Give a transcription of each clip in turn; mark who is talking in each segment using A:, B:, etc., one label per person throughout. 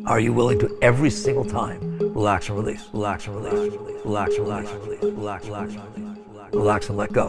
A: Are you willing to every single time relax and release, relax and release, relax and relax and release, relax and relax and release, relax and let go?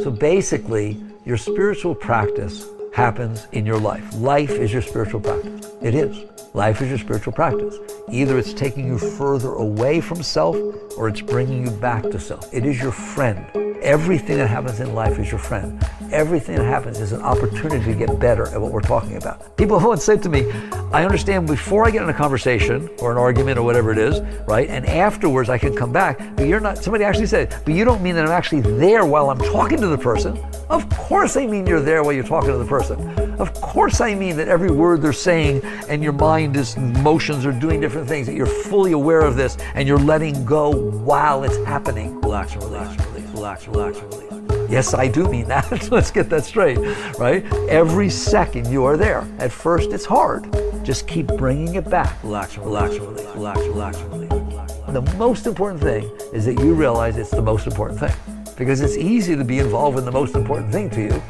A: So basically, your spiritual practice happens in your life. Life is your spiritual practice. It is. Life is your spiritual practice. Either it's taking you further away from self or it's bringing you back to self. It is your friend. Everything that happens in life is your friend. Everything that happens is an opportunity to get better at what we're talking about. People have once said to me, I understand before I get in a conversation or an argument or whatever it is, right? And afterwards I can come back, but you're not, somebody actually said, but you don't mean that I'm actually there while I'm talking to the person. Of course I mean you're there while you're talking to the person. Of course I mean that every word they're saying and your mind is, emotions are doing different things, that you're fully aware of this and you're letting go while it's happening. Relax and relax and release, relax, relax, and release. Yes, I do mean that. Let's get that straight, right? Every second you are there. At first it's hard. Just keep bringing it back. Relax and relax and release, relax, relax, and release. The most important thing is that you realize it's the most important thing. Because it's easy to be involved in the most important thing to you.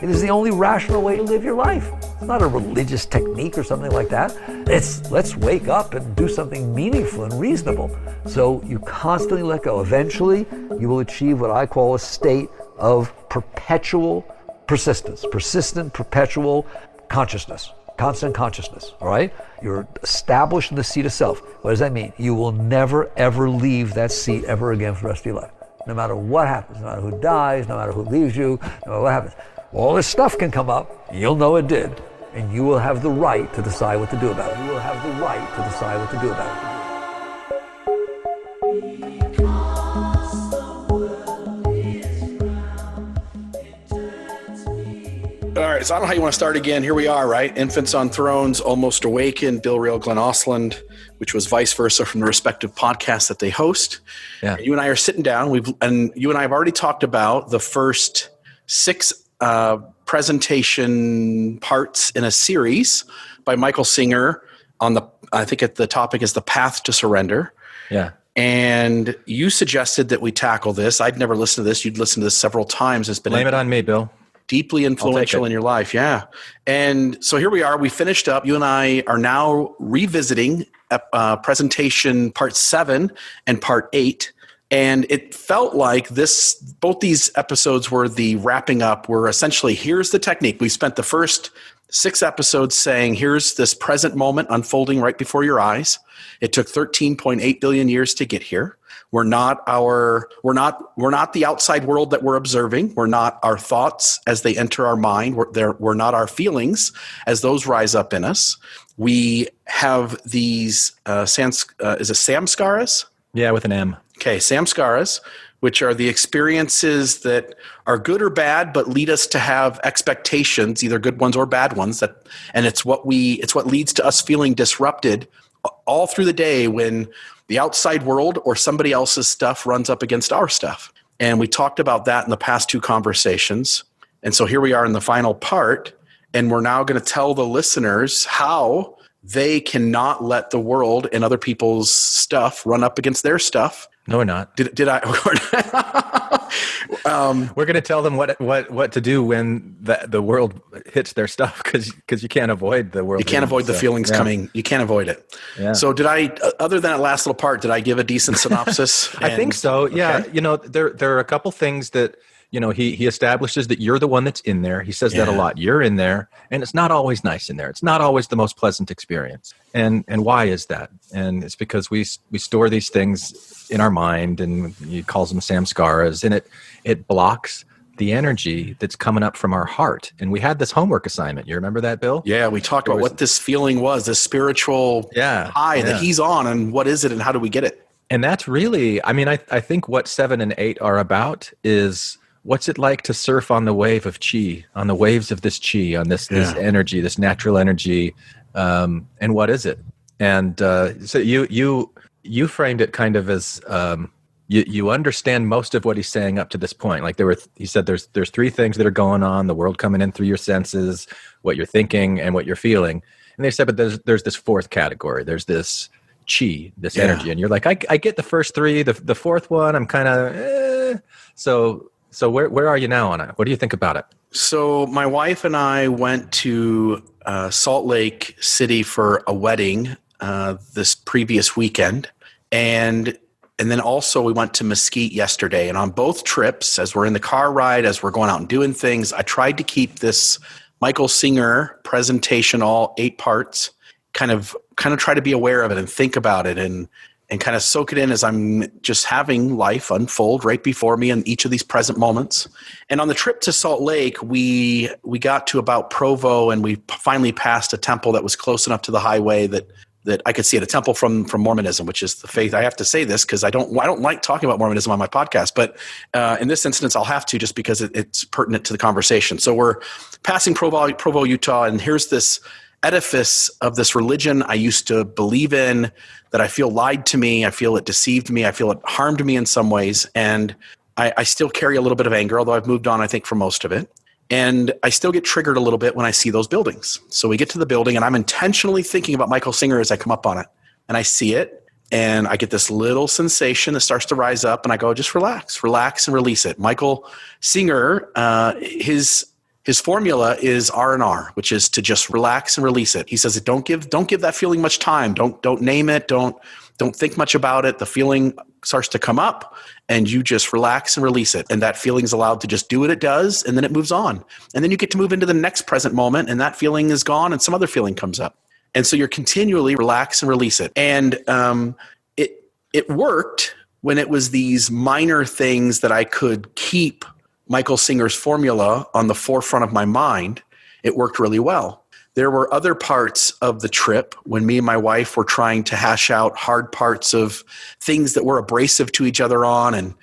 A: It is the only rational way to live your life. It's not a religious technique or something like that. It's let's wake up and do something meaningful and reasonable. So you constantly let go. Eventually, you will achieve what I call a state of perpetual persistence, persistent, perpetual consciousness, constant consciousness, all right? You're established in the seat of self. What does that mean? You will never, ever leave that seat ever again for the rest of your life. No matter what happens, no matter who dies, no matter who leaves you, no matter what happens. All this stuff can come up, you'll know it did, and you will have the right to decide what to do about it. You will have the right to decide what to do about it.
B: All right, so I don't know how you want to start again. Here we are, right? Infants on Thrones, Almost Awakened, Bill Reel, Glenn Osland, which was vice versa from the respective podcasts that they host. Yeah. And you and I are sitting down. And you and I have already talked about the first 6 presentation parts in a series by Michael Singer on I think the topic is The Path to Surrender.
C: Yeah.
B: And you suggested that we tackle this. I'd never listened to this. You'd listened to this several times. It's been
C: Blame it on me, Bill.
B: Deeply influential in your life. Yeah. And so here we are. We finished up. You and I are now revisiting presentation part 7 and part 8. And it felt like both these episodes were the wrapping up, were essentially, here's the technique. We spent the first 6 episodes saying, here's this present moment unfolding right before your eyes. It took 13.8 billion years to get here. We're not the outside world that we're observing. We're not our thoughts as they enter our mind. We're not our feelings as those rise up in us. We have these, is it samskaras?
C: Yeah, with an M.
B: Okay, samskaras, which are the experiences that are good or bad, but lead us to have expectations, either good ones or bad ones. And it's what leads to us feeling disrupted all through the day when the outside world or somebody else's stuff runs up against our stuff. And we talked about that in the past 2 conversations. And so here we are in the final part, and we're now going to tell the listeners how they cannot let the world and other people's stuff run up against their stuff.
C: No, we're not.
B: Did I?
C: We're going to tell them what to do when the world hits their stuff, because you can't avoid the world.
B: You can't avoid the feelings coming. You can't avoid it. Yeah. So did I? Other than that last little part, did I give a decent synopsis?
C: I think so. Yeah.
B: Okay.
C: There are a couple things that he establishes that you're the one that's in there. He says that a lot. You're in there, and it's not always nice in there. It's not always the most pleasant experience. And why is that? And it's because we store these things in our mind, and he calls them samskaras, and it blocks the energy that's coming up from our heart. And we had this homework assignment. You remember that, Bill?
B: Yeah, we talked about what this feeling was, this spiritual high that he's on, and what is it, and how do we get it?
C: And that's really, I think what 7 and 8 are about is, what's it like to surf on the wave of chi, on the waves of this chi, on this energy, this natural energy, and what is it? And so you framed it kind of as you understand most of what he's saying up to this point. Like he said, there's 3 things that are going on: the world coming in through your senses, what you're thinking, and what you're feeling. And they said, but there's this 4th category. There's this chi, this energy, and you're like, I get the first 3. The 4th one, I'm kind of So where are you now on it? What do you think about it?
B: So my wife and I went to Salt Lake City for a wedding this previous weekend, and then also we went to Mesquite yesterday. And on both trips, as we're in the car ride, as we're going out and doing things, I tried to keep this Michael Singer presentation, all 8 parts, kind of try to be aware of it and think about it and kind of soak it in as I'm just having life unfold right before me in each of these present moments. And on the trip to Salt Lake, we got to about Provo, and we finally passed a temple that was close enough to the highway that I could see it, a temple from Mormonism, which is the faith. I have to say this because I don't like talking about Mormonism on my podcast, but in this instance, I'll have to just because it's pertinent to the conversation. So we're passing Provo, Utah, and here's this edifice of this religion I used to believe in that I feel lied to me. I feel it deceived me. I feel it harmed me in some ways. And I still carry a little bit of anger, although I've moved on, I think, from most of it. And I still get triggered a little bit when I see those buildings. So we get to the building, and I'm intentionally thinking about Michael Singer as I come up on it. And I see it, and I get this little sensation that starts to rise up, and I go, just relax and release it. Michael Singer, his formula is R&R, which is to just relax and release it. He says, don't give that feeling much time. Don't name it. Don't think much about it. The feeling starts to come up, and you just relax and release it. And that feeling is allowed to just do what it does, and then it moves on. And then you get to move into the next present moment, and that feeling is gone, and some other feeling comes up. And so you're continually relax and release it. And it worked when it was these minor things that I could keep Michael Singer's formula on the forefront of my mind. It worked really well. There were other parts of the trip when me and my wife were trying to hash out hard parts of things that were abrasive to each other on, and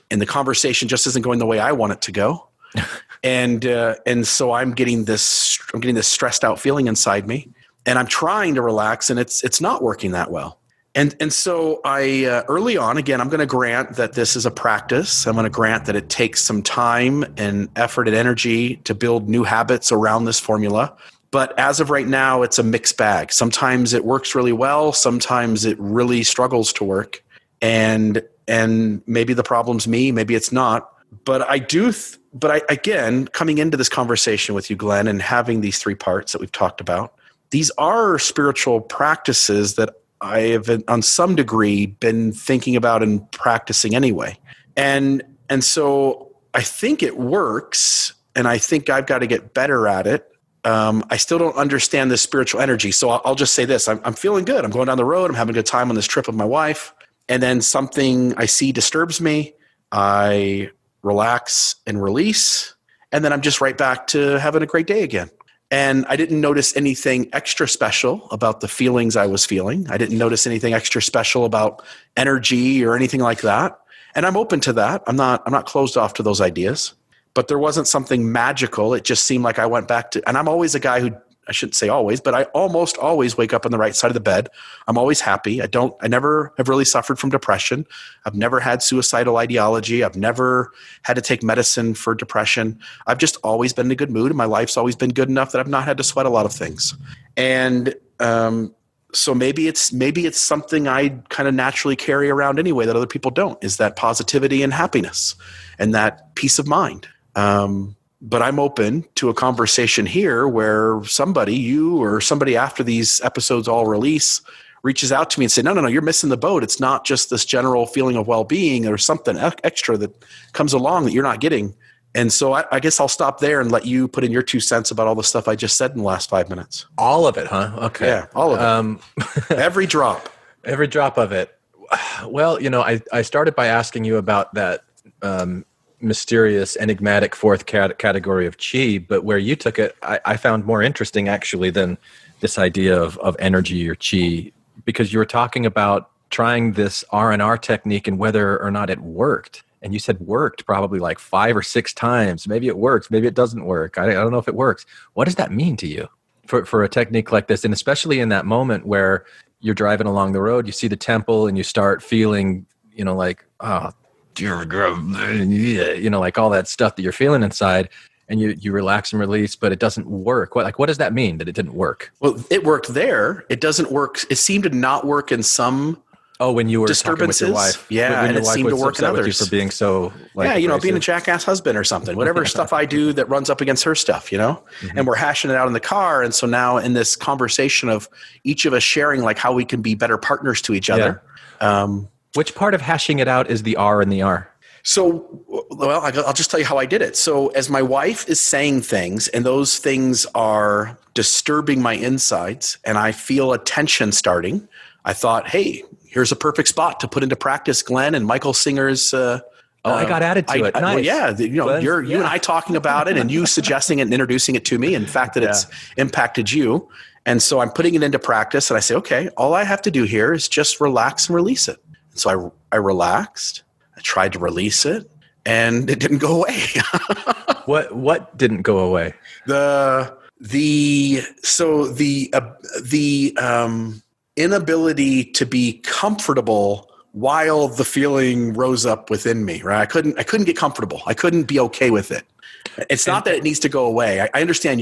B: the conversation just isn't going the way I want it to go. And so I'm getting this stressed out feeling inside me, and I'm trying to relax, and it's not working that well. And so I early on, again, I'm going to grant that this is a practice. I'm going to grant that it takes some time and effort and energy to build new habits around this formula. But as of right now, it's a mixed bag. Sometimes it works really well. Sometimes it really struggles to work. And maybe the problem's me. Maybe it's not. But again, coming into this conversation with you, Glenn, and having these 3 parts that we've talked about, these are spiritual practices that I have, on some degree, been thinking about and practicing anyway. And so I think it works, and I think I've got to get better at it. I still don't understand this spiritual energy. So I'll just say this. I'm feeling good. I'm going down the road. I'm having a good time on this trip with my wife. And then something I see disturbs me. I relax and release. And then I'm just right back to having a great day again. And I didn't notice anything extra special about the feelings I was feeling. I didn't notice anything extra special about energy or anything like that. And I'm open to that. I'm not closed off to those ideas. But there wasn't something magical. It just seemed like I went back to, and I'm always a guy who, I shouldn't say always, but I almost always wake up on the right side of the bed. I'm always happy. I never have really suffered from depression. I've never had suicidal ideology. I've never had to take medicine for depression. I've just always been in a good mood, and my life's always been good enough that I've not had to sweat a lot of things. And so maybe it's something I kind of naturally carry around anyway that other people don't, is that positivity and happiness and that peace of mind. But I'm open to a conversation here where somebody, you or somebody after these episodes all release, reaches out to me and say, no, you're missing the boat. It's not just this general feeling of well-being. There's something extra that comes along that you're not getting. And so I guess I'll stop there and let you put in your 2 cents about all the stuff I just said in the last 5 minutes.
C: All of it, huh? Okay.
B: Yeah, all of it. Every drop.
C: Every drop of it. Well, I started by asking you about that mysterious, enigmatic 4th category of chi, but where you took it, I found more interesting actually than this idea of energy or chi, because you were talking about trying this R&R technique and whether or not it worked. And you said worked probably like 5 or 6 times. Maybe it works, maybe it doesn't work. I don't know if it works. What does that mean to you for a technique like this? And especially in that moment where you're driving along the road, you see the temple and you start feeling, like, oh, like all that stuff that you're feeling inside, and you relax and release, but it doesn't work. What does that mean that it didn't work?
B: Well, it worked there. It doesn't work. It seemed to not work in some
C: Oh, when you were talking with your
B: disturbances.
C: wife.
B: Yeah,
C: when
B: and
C: your
B: it
C: wife
B: seemed to
C: was
B: work in
C: upset with you
B: others.
C: for being so like
B: Yeah, being a
C: abrasive.
B: jackass husband or something, whatever stuff I do that runs up against her stuff, and we're hashing it out in the car. And so now in this conversation of each of us sharing like how we can be better partners to each other.
C: Which part of hashing it out is the R and the R?
B: So, well, I'll just tell you how I did it. So as my wife is saying things and those things are disturbing my insides and I feel a tension starting, I thought, hey, here's a perfect spot to put into practice Glenn and Michael Singer's.
C: I got added to it. Nice.
B: Well, yeah,
C: Glenn,
B: you and I talking about it and you suggesting it and introducing it to me and the fact that it's impacted you. And so I'm putting it into practice and I say, okay, all I have to do here is just relax and release it. So I relaxed. I tried to release it, and it didn't go away.
C: What didn't go away?
B: The inability to be comfortable while the feeling rose up within me. Right? I couldn't get comfortable. I couldn't be okay with it. It's not that it needs to go away. I understand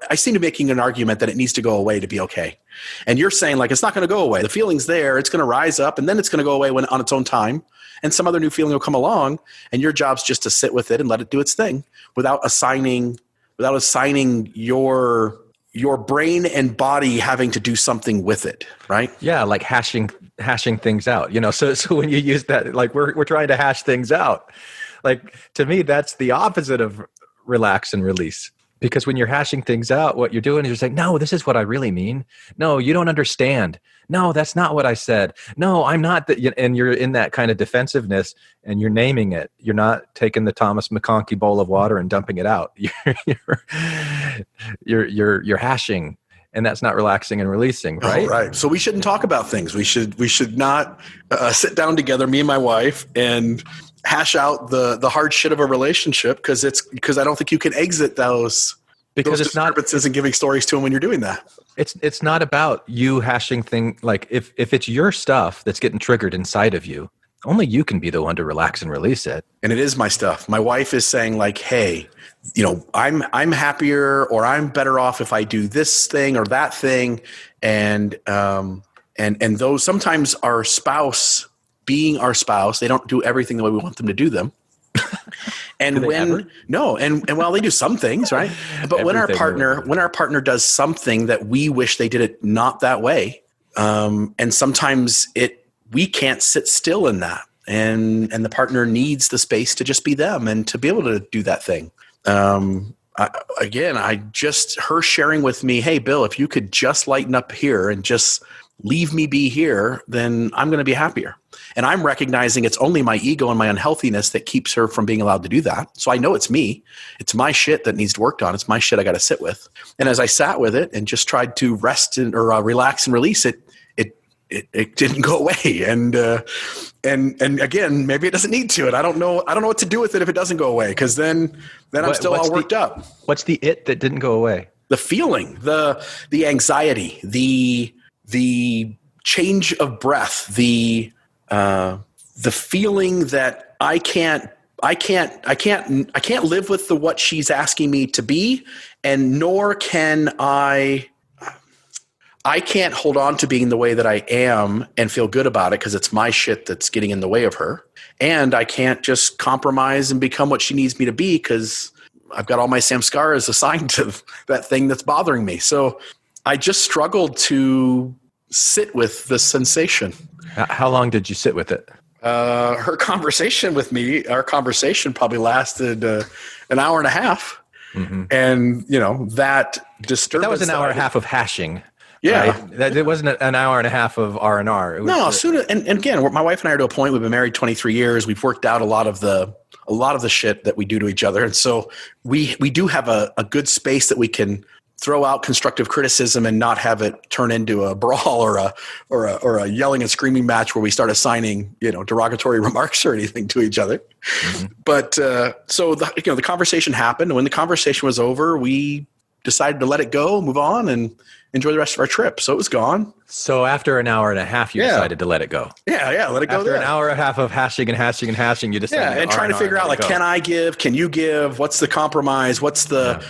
B: I seem to be making an argument that it needs to go away to be okay. And you're saying like, it's not going to go away. The feeling's there. It's going to rise up and then it's going to go away on its own time. And some other new feeling will come along and your job's just to sit with it and let it do its thing without assigning your brain and body having to do something with it. Right.
C: Yeah. Like hashing things out, so when you use that, like we're trying to hash things out, like to me, that's the opposite of relax and release. Because when you're hashing things out, what you're doing is you're saying, no, this is what I really mean. No, you don't understand. No, that's not what I said. No, I'm not that. And you're in that kind of defensiveness and you're naming it. You're not taking the Thomas McConkey bowl of water and dumping it out. You're hashing, and that's not relaxing and releasing, right?
B: Oh, right. So we shouldn't talk about things. We should not sit down together, me and my wife, and hash out the hard shit of a relationship because I don't think you can exit those disturbances and giving stories to them when you're doing that.
C: It's not about you hashing things. Like if it's your stuff that's getting triggered inside of you, only you can be the one to relax and release it.
B: And it is my stuff. My wife is saying like, hey, I'm happier or I'm better off if I do this thing or that thing. And those sometimes our spouse being our spouse, they don't do everything the way we want them to do them. And well, they do some things, right? But when our partner does something that we wish they did it not that way, and sometimes we can't sit still in that, and the partner needs the space to just be them and to be able to do that thing. Her sharing with me, hey, Bill, if you could just lighten up here and just leave me be here, then I'm going to be happier. And I'm recognizing it's only my ego and my unhealthiness that keeps her from being allowed to do that. So I know it's me. It's my shit that needs worked on. It's my shit I got to sit with. And as I sat with it and just tried to rest or relax and release it, it didn't go away. And again, maybe it doesn't need to. And I don't know what to do with it if it doesn't go away, because then I'm still all worked up.
C: What's the it that didn't go away?
B: The feeling, the anxiety, the change of breath, the feeling that I can't live with what she's asking me to be, and nor can I can't hold on to being the way that I am and feel good about it because it's my shit that's getting in the way of her. And I can't just compromise and become what she needs me to be because I've got all my samskaras assigned to that thing that's bothering me. So I just struggled to sit with the sensation.
C: How long did you sit with it?
B: Our conversation probably lasted an hour and a half. Mm-hmm. And, that disturbance.
C: That was an hour and a half of hashing.
B: Yeah.
C: Right? It wasn't an hour and a half of R&R.
B: And again, my wife and I are to a point, we've been married 23 years. We've worked out a lot of the shit that we do to each other. And so we do have a good space that we can throw out constructive criticism and not have it turn into a brawl or a yelling and screaming match where we start assigning, derogatory remarks or anything to each other. Mm-hmm. But so the conversation happened. And when the conversation was over, we decided to let it go, move on, and enjoy the rest of our trip. So it was gone.
C: So after an hour and a half, you decided to let it go.
B: Yeah, let it go.
C: After an hour and a half of hashing, you decided.
B: Yeah, and trying to figure out, like, can I give? Can you give? What's the compromise? What's the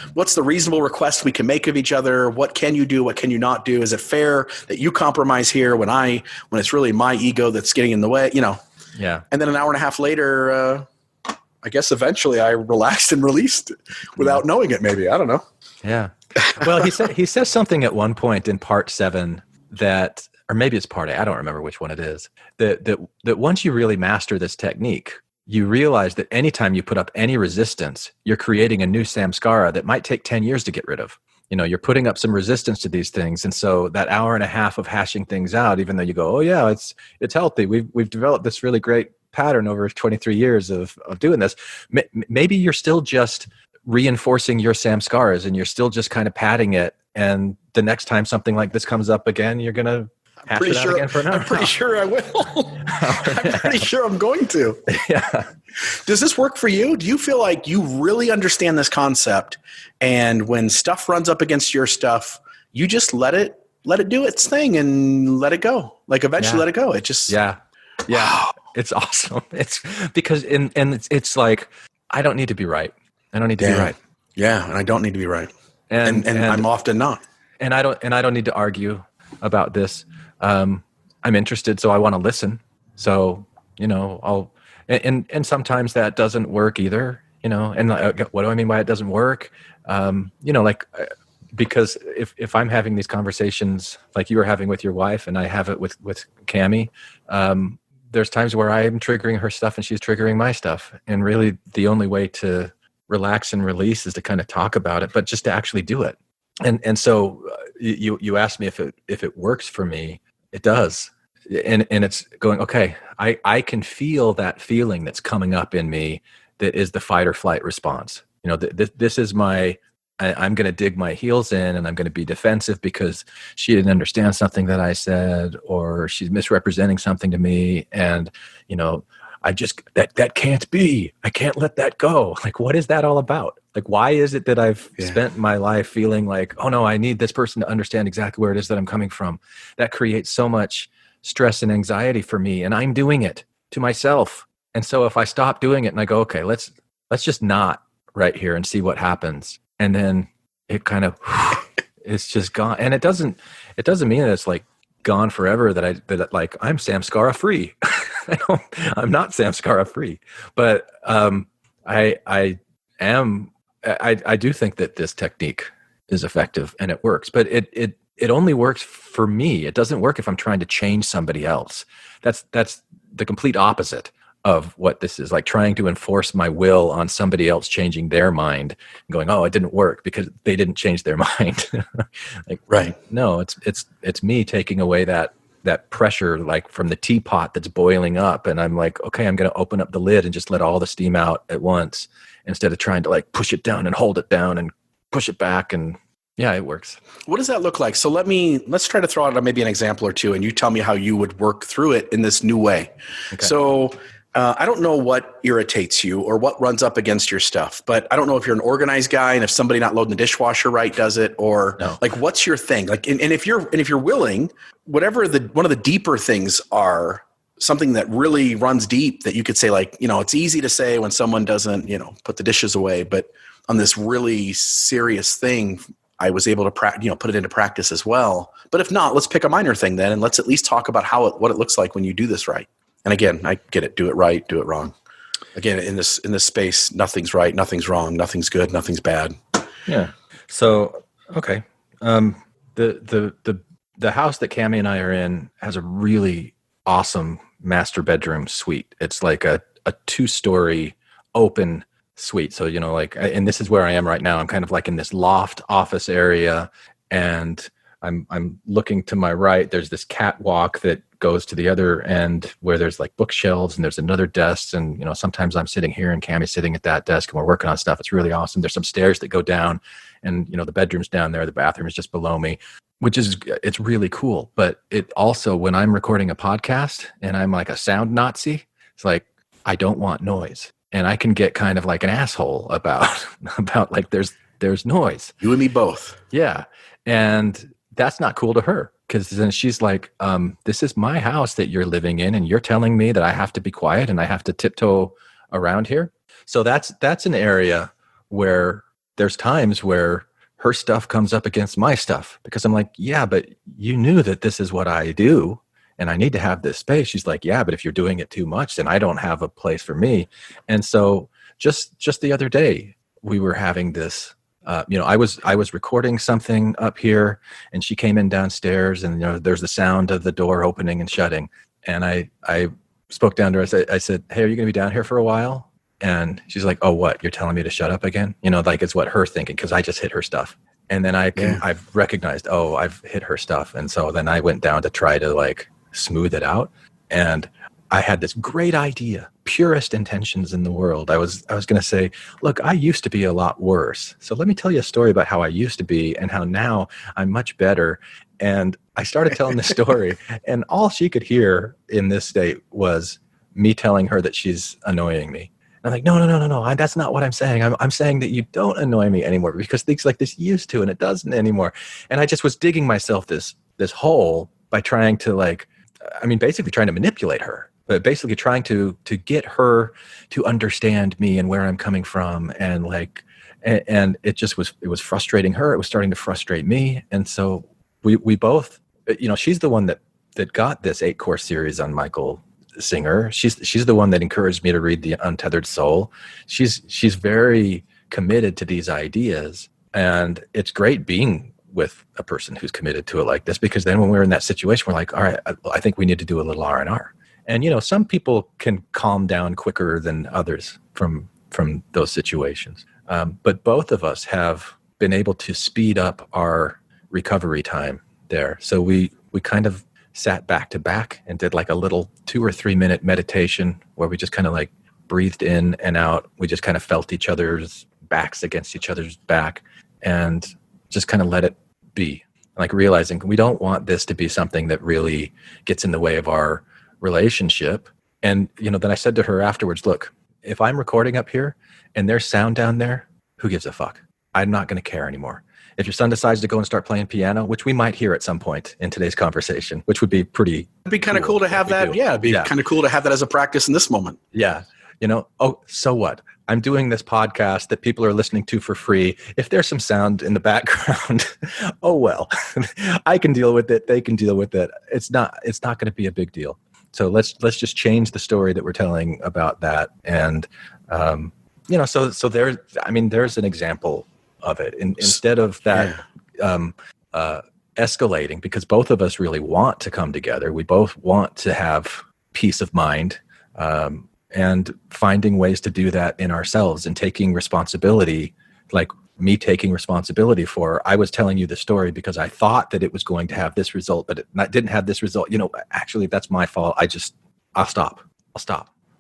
B: reasonable request we can make of each other? What can you do? What can you not do? Is it fair that you compromise here when it's really my ego that's getting in the way?
C: Yeah.
B: And then an hour and a half later, I guess eventually I relaxed and released without knowing it. Maybe, I don't know.
C: Yeah. Well, he says something at one point in part 7 that, or maybe it's part 8, I don't remember which one it is, that once you really master this technique, you realize that anytime you put up any resistance, you're creating a new samskara that might take 10 years to get rid of. You're putting up some resistance to these things. And so that hour and a half of hashing things out, even though you go, oh yeah, it's healthy. We've developed this really great pattern over 23 years of doing this. Maybe you're still just reinforcing your samskaras and you're still just kind of padding it. And the next time something like this comes up again, you're going to hash it out again for an hour.
B: I'm pretty sure I will. I'm pretty sure I'm going to.
C: Yeah.
B: Does this work for you? Do you feel like you really understand this concept, and when stuff runs up against your stuff, you just let it do its thing and let it go? Like, eventually let it go. It just...
C: Yeah.
B: Wow.
C: It's awesome. It's because, and it's like, I don't need to be right. I don't need to be right.
B: Yeah. And I don't need to be right. And I'm often not.
C: And I don't need to argue about this. I'm interested, so I want to listen. So, I'll, and sometimes that doesn't work either, and what do I mean by it doesn't work? Because if I'm having these conversations like you were having with your wife and I have it with Cammie, there's times where I'm triggering her stuff and she's triggering my stuff. And really the only way to relax and release is to kind of talk about it, but just to actually do it. And so you asked me if it works for me. It does. And it's going, okay, I can feel that feeling that's coming up in me that is the fight or flight response. This is I'm going to dig my heels in and I'm going to be defensive because she didn't understand something that I said, or she's misrepresenting something to me. And, I just, that can't be, I can't let that go. Like, what is that all about? Like, why is it that I've spent my life feeling like, oh no, I need this person to understand exactly where it is that I'm coming from? That creates so much stress and anxiety for me. And I'm doing it to myself. And so if I stop doing it and I go, okay, let's just not right here and see what happens. And then it kind of, it's just gone. And it doesn't mean that it's like gone forever, that I'm samskara free. I'm not samskara free, but I do think that this technique is effective and it works, but it only works for me. It doesn't work if I'm trying to change somebody else. That's the complete opposite of what this is, like trying to enforce my will on somebody else changing their mind and going, oh, it didn't work because they didn't change their mind. Like,
B: right.
C: No, it's me taking away that pressure, like from the teapot that's boiling up. And I'm like, okay, I'm going to open up the lid and just let all the steam out at once instead of trying to like push it down and hold it down and push it back. And yeah, it works. What
B: does that look like? So let's try to throw out maybe an example or two and you tell me how you would work through it in this new way. Okay. So I don't know what irritates you or what runs up against your stuff, but I don't know if you're an organized guy and if somebody not loading the dishwasher right does it, or like, what's your thing? Like, and if you're willing, whatever one of the deeper things are, something that really runs deep that you could say, like, it's easy to say when someone doesn't, put the dishes away, but on this really serious thing, I was able to put it into practice as well. But if not, let's pick a minor thing then, and let's at least talk about what it looks like when you do this right. And again, I get it. Do it right, do it wrong. Again, in this space, nothing's right, nothing's wrong, nothing's good, nothing's bad.
C: Yeah. So, okay. The house that Cammie and I are in has a really awesome master bedroom suite. It's like a 2-story open suite. So, and this is where I am right now. I'm kind of like in this loft office area, and I'm looking to my right. There's this catwalk that goes to the other end where there's like bookshelves and there's another desk. And, sometimes I'm sitting here and Cammie's sitting at that desk and we're working on stuff. It's really awesome. There's some stairs that go down and, the bedroom's down there. The bathroom is just below me, it's really cool. But it also, when I'm recording a podcast and I'm like a sound Nazi, it's like, I don't want noise. And I can get kind of like an asshole about like, there's noise.
B: You and me both.
C: Yeah. And that's not cool to her, because then she's like, this is my house that you're living in, and you're telling me that I have to be quiet and I have to tiptoe around here. So that's an area where there's times where her stuff comes up against my stuff, because I'm like, yeah, but you knew that this is what I do and I need to have this space. She's like, yeah, but if you're doing it too much, then I don't have a place for me. And so just the other day, we were having this, I was recording something up here, and she came in downstairs, and there's the sound of the door opening and shutting. And I spoke down to her. I said, hey, are you going to be down here for a while? And she's like, oh, what? You're telling me to shut up again? Like it's what her thinking, because I just hit her stuff. And then I've recognized, oh, I've hit her stuff. And so then I went down to try to like smooth it out. And I had this great idea, purest intentions in the world. I was going to say, look, I used to be a lot worse. So let me tell you a story about how I used to be and how now I'm much better. And I started telling the story, and all she could hear in this state was me telling her that she's annoying me. I'm like, no, that's not what I'm saying. I'm saying that you don't annoy me anymore, because things like this used to, and it doesn't anymore. And I just was digging myself this hole by trying to basically trying to manipulate her, but basically trying to get her to understand me and where I'm coming from. And and it was frustrating her. It was starting to frustrate me. And so we both, she's the one that got this 8-course series on Michael Singer. She's the one that encouraged me to read The Untethered Soul. She's very committed to these ideas, and it's great being with a person who's committed to it like this, because then when we're in that situation, we're like, all right, I think we need to do a little R&R. And some people can calm down quicker than others from those situations, but both of us have been able to speed up our recovery time there. So we kind of sat back to back and did like a little 2 or 3 minute meditation where we just kind of like breathed in and out. We just kind of felt each other's backs against each other's back and just kind of let it be, like realizing we don't want this to be something that really gets in the way of our relationship. And, then I said to her afterwards, look, if I'm recording up here and there's sound down there, who gives a fuck? I'm not going to care anymore. If your son decides to go and start playing piano, which we might hear at some point in today's conversation, which would be pretty...
B: It'd be kind of cool to have that. Yeah, it'd be kind of cool to have that as a practice in this moment.
C: Yeah. Oh, so what? I'm doing this podcast that people are listening to for free. If there's some sound in the background, oh, well, I can deal with it. They can deal with it. It's not going to be a big deal. So let's just change the story that we're telling about that. And, so there's an example of it. Instead of that escalating, because both of us really want to come together. We both want to have peace of mind, and finding ways to do that in ourselves and taking responsibility, like me taking responsibility for, I was telling you the story because I thought that it was going to have this result, but it didn't have this result. Actually, that's my fault. I'll stop.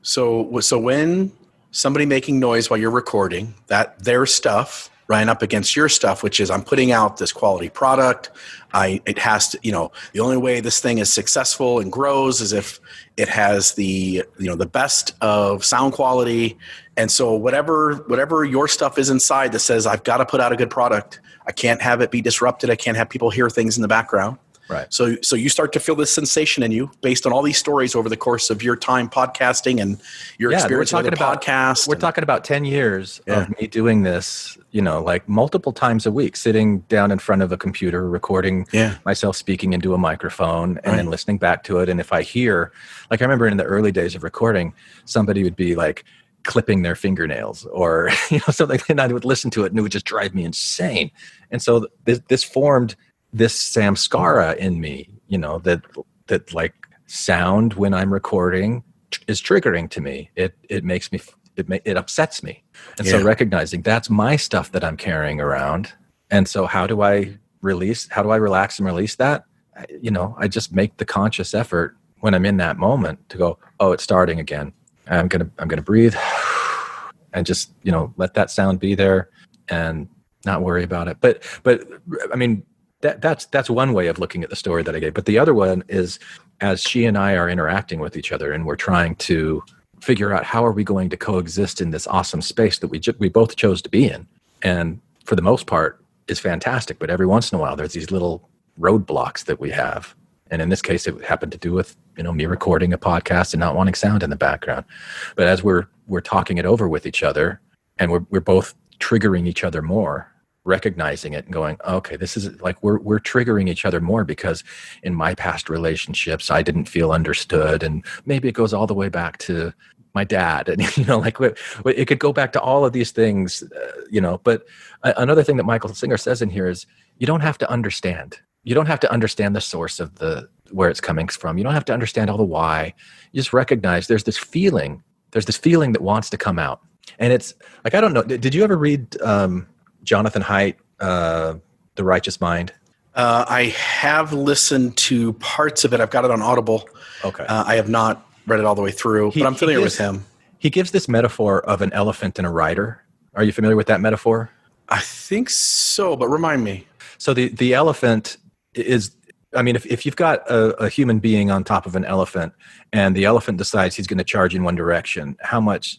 B: So when somebody making noise while you're recording, that their stuff ran up against your stuff, which is I'm putting out this quality product. It has to, the only way this thing is successful and grows is if it has the best of sound quality. And so whatever your stuff is inside that says, I've got to put out a good product. I can't have it be disrupted. I can't have people hear things in the background.
C: Right.
B: So you start to feel this sensation in you based on all these stories over the course of your time podcasting and your experience with the podcast.
C: We're talking about 10 years of me doing this, like multiple times a week, sitting down in front of a computer, recording myself speaking into a microphone and then listening back to it. And if I hear, like I remember in the early days of recording, somebody would be like clipping their fingernails or, something, and I would listen to it and it would just drive me insane. And so this formed this samskara in me, that like sound when I'm recording is triggering to me. It makes me, it upsets me. And so recognizing that's my stuff that I'm carrying around. And so how do I relax and release that? I just make the conscious effort when I'm in that moment to go, oh, it's starting again. I'm going to breathe and just, let that sound be there and not worry about it. But I mean, that's one way of looking at the story that I gave. But the other one is, as she and I are interacting with each other and we're trying to figure out how are we going to coexist in this awesome space that we both chose to be in. And for the most part is fantastic. But every once in a while, there's these little roadblocks that we have. And in this case, it happened to do with, me recording a podcast and not wanting sound in the background. But as we're talking it over with each other, and we're both triggering each other more, recognizing it and going, okay, this is like, we're triggering each other more because in my past relationships, I didn't feel understood. And maybe it goes all the way back to my dad. And, it could go back to all of these things, but another thing that Michael Singer says in here is you don't have to understand. You don't have to understand the source of where it's coming from. You don't have to understand all the why. You just recognize there's this feeling that wants to come out. And it's like, I don't know. Did you ever read Jonathan Haidt, The Righteous Mind?
B: I have listened to parts of it. I've got it on Audible.
C: Okay.
B: I have not read it all the way through, but I'm familiar with him.
C: He gives this metaphor of an elephant and a rider. Are you familiar with that metaphor?
B: I think so, but remind me.
C: So the elephant is, if you've got a human being on top of an elephant and the elephant decides he's going to charge in one direction, how much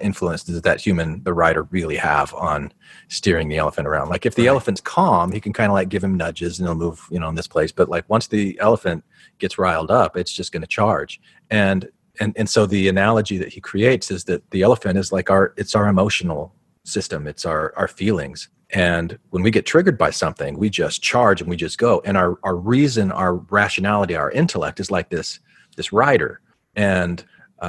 C: influence does the rider really have on steering the elephant around? Like if the elephant's calm, he can kind of like give him nudges and he'll move, in this place. But like once the elephant gets riled up, it's just going to charge. And so the analogy that he creates is that the elephant is like it's our emotional system. It's our feelings. And when we get triggered by something, we just charge and we just go. And our reason, our rationality, our intellect is like this rider. And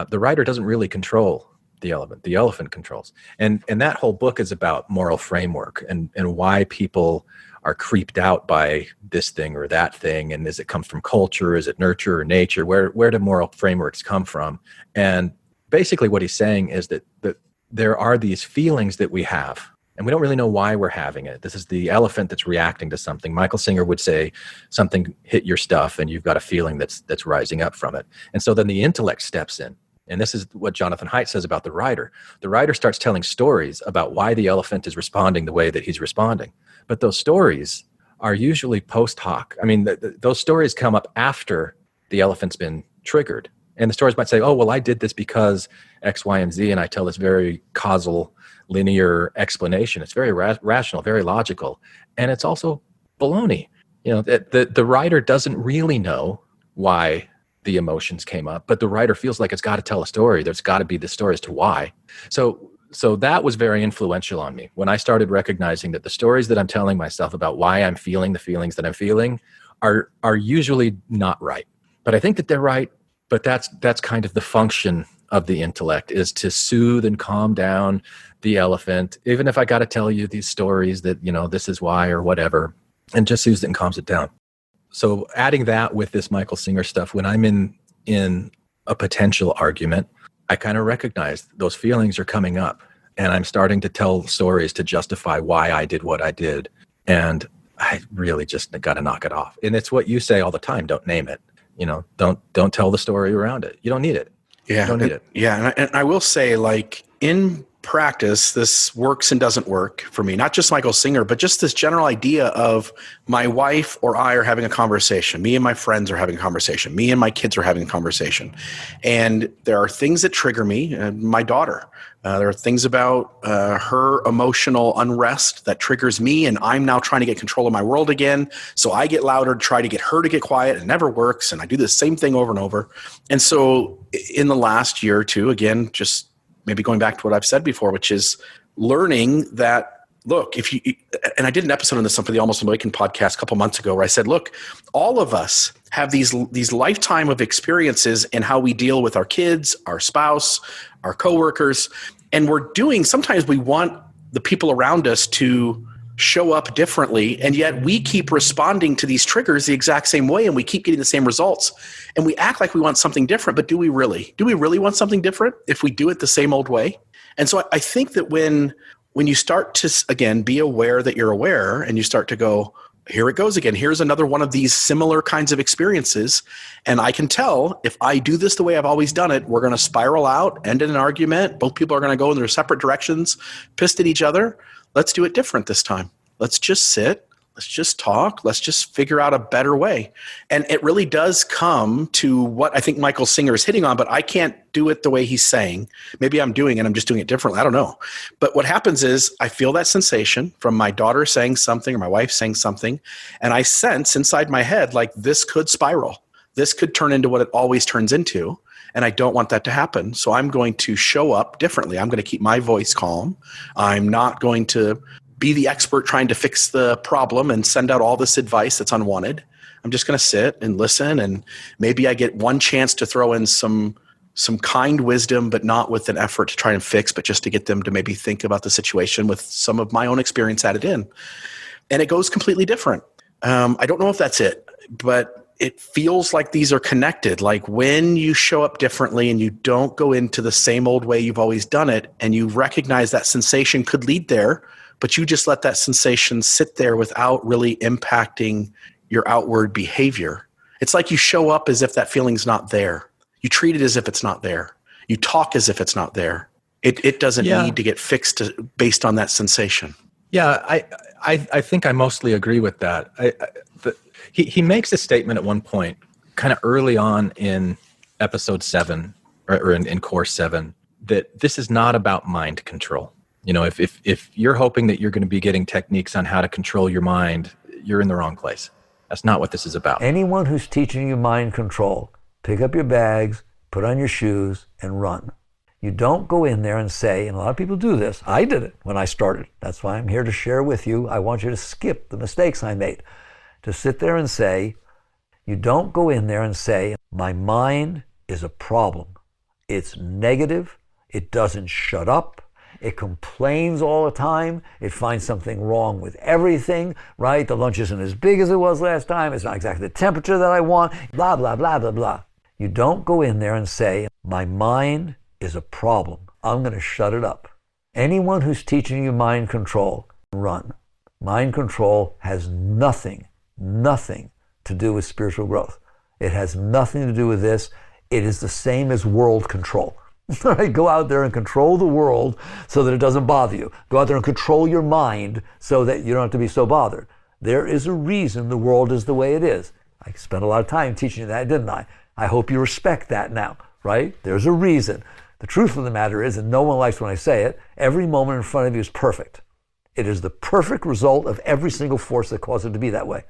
C: the rider doesn't really control the elephant. The elephant controls. And that whole book is about moral framework and why people are creeped out by this thing or that thing. And does it come from culture? Is it nurture or nature? Where do moral frameworks come from? And basically what he's saying is that there are these feelings that we have, and we don't really know why we're having it. This is the elephant that's reacting to something. Michael Singer would say something hit your stuff and you've got a feeling that's rising up from it. And so then the intellect steps in. And this is what Jonathan Haidt says about the rider. The rider starts telling stories about why the elephant is responding the way that he's responding. But those stories are usually post hoc. Those stories come up after the elephant's been triggered. And the stories might say, oh, well, I did this because X, Y, and Z. And I tell this very causal, linear explanation. It's very rational, very logical. And it's also baloney. The writer doesn't really know why the emotions came up, but the writer feels like it's got to tell a story. There's got to be the story as to why. So that was very influential on me when I started recognizing that the stories that I'm telling myself about why I'm feeling the feelings that I'm feeling are usually not right. But I think that they're right. But that's kind of the function of the intellect, is to soothe and calm down the elephant, even if I got to tell you these stories that, this is why or whatever, and just soothes it and calms it down. So adding that with this Michael Singer stuff, when I'm in a potential argument, I kind of recognize those feelings are coming up and I'm starting to tell stories to justify why I did what I did. And I really just got to knock it off. And it's what you say all the time. Don't name it. Don't tell the story around it. You don't need it.
B: Yeah.
C: You don't need it.
B: Yeah. And I will say, like, in practice, this works and doesn't work for me. Not just Michael Singer, but just this general idea of my wife or I are having a conversation. Me and my friends are having a conversation. Me and my kids are having a conversation. And there are things that trigger me. My daughter. There are things about her emotional unrest that triggers me, and I'm now trying to get control of my world again. So I get louder to try to get her to get quiet. It never works, and I do the same thing over and over. And so in the last year or two, again, just maybe going back to what I've said before, which is learning that, look, and I did an episode on this for the Almost Awakened podcast a couple months ago where I said, look, all of us have these lifetime of experiences in how we deal with our kids, our spouse, our coworkers, and sometimes we want the people around us to show up differently, and yet we keep responding to these triggers the exact same way, and we keep getting the same results, and we act like we want something different. But do we really want something different if we do it the same old way? And so I think that when you start to, again, be aware that you're aware, and you start to go, here it goes again. Here's another one of these similar kinds of experiences. And I can tell if I do this the way I've always done it, we're going to spiral out, end in an argument. Both people are going to go in their separate directions, pissed at each other. Let's do it different this time. Let's just sit. Let's just talk. Let's just figure out a better way. And it really does come to what I think Michael Singer is hitting on, but I can't do it the way he's saying. Maybe I'm doing it. I'm just doing it differently. I don't know. But what happens is I feel that sensation from my daughter saying something or my wife saying something, and I sense inside my head like this could spiral. This could turn into what it always turns into. And I don't want that to happen. So I'm going to show up differently. I'm going to keep my voice calm. I'm not going to be the expert trying to fix the problem and send out all this advice that's unwanted. I'm just going to sit and listen, and maybe I get one chance to throw in some kind wisdom, but not with an effort to try and fix, but just to get them to maybe think about the situation with some of my own experience added in. And it goes completely different. I don't know if that's it, but it feels like these are connected. Like when you show up differently and you don't go into the same old way you've always done it, and you recognize that sensation could lead there, but you just let that sensation sit there without really impacting your outward behavior. It's like you show up as if that feeling's not there. You treat it as if it's not there. You talk as if it's not there. It doesn't need to get fixed based on that sensation.
C: Yeah, I think I mostly agree with that. He makes a statement at one point, kind of early on in episode 7, or in course 7, that this is not about mind control. You know, if you're hoping that you're going to be getting techniques on how to control your mind, you're in the wrong place. That's not what this is about.
A: Anyone who's teaching you mind control, pick up your bags, put on your shoes, and run. You don't go in there and say, and a lot of people do this. I did it when I started. That's why I'm here to share with you. I want you to skip the mistakes I made. To sit there and say, you don't go in there and say, my mind is a problem. It's negative. It doesn't shut up. It complains all the time. It finds something wrong with everything, right? The lunch isn't as big as it was last time. It's not exactly the temperature that I want, blah, blah, blah, blah, blah. You don't go in there and say, my mind is a problem. I'm going to shut it up. Anyone who's teaching you mind control, run. Mind control has nothing to do with spiritual growth. It has nothing to do with this. It is the same as world control. Right? Go out there and control the world so that it doesn't bother you. Go out there and control your mind so that you don't have to be so bothered. There is a reason the world is the way it is. I spent a lot of time teaching you that, didn't I? I hope you respect that now, right? There's a reason. The truth of the matter is, and no one likes when I say it, every moment in front of you is perfect. It is the perfect result of every single force that caused it to be that way.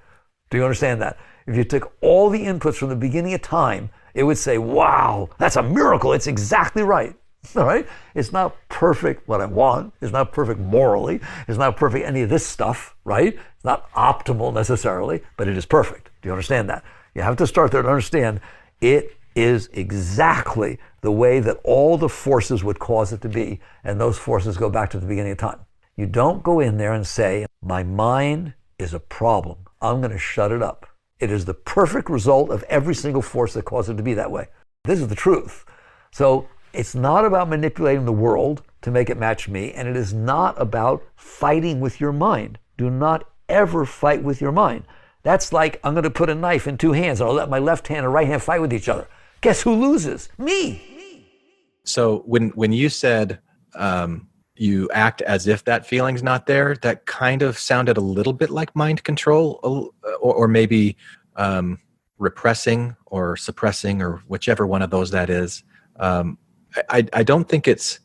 A: Do you understand that? If you took all the inputs from the beginning of time, it would say, wow, that's a miracle. It's exactly right. All right? It's not perfect what I want. It's not perfect morally. It's not perfect any of this stuff, right? It's not optimal necessarily, but it is perfect. Do you understand that? You have to start there to understand it is exactly the way that all the forces would cause it to be, and those forces go back to the beginning of time. You don't go in there and say, my mind is a problem. I'm going to shut it up. It is the perfect result of every single force that caused it to be that way. This is the truth. So it's not about manipulating the world to make it match me, and it is not about fighting with your mind. Do not ever fight with your mind. That's like I'm going to put a knife in two hands and I'll let my left hand and right hand fight with each other. Guess who loses? Me.
C: So when you said you act as if that feeling's not there, that kind of sounded a little bit like mind control, or maybe repressing or suppressing, or whichever one of those that is. I don't think it's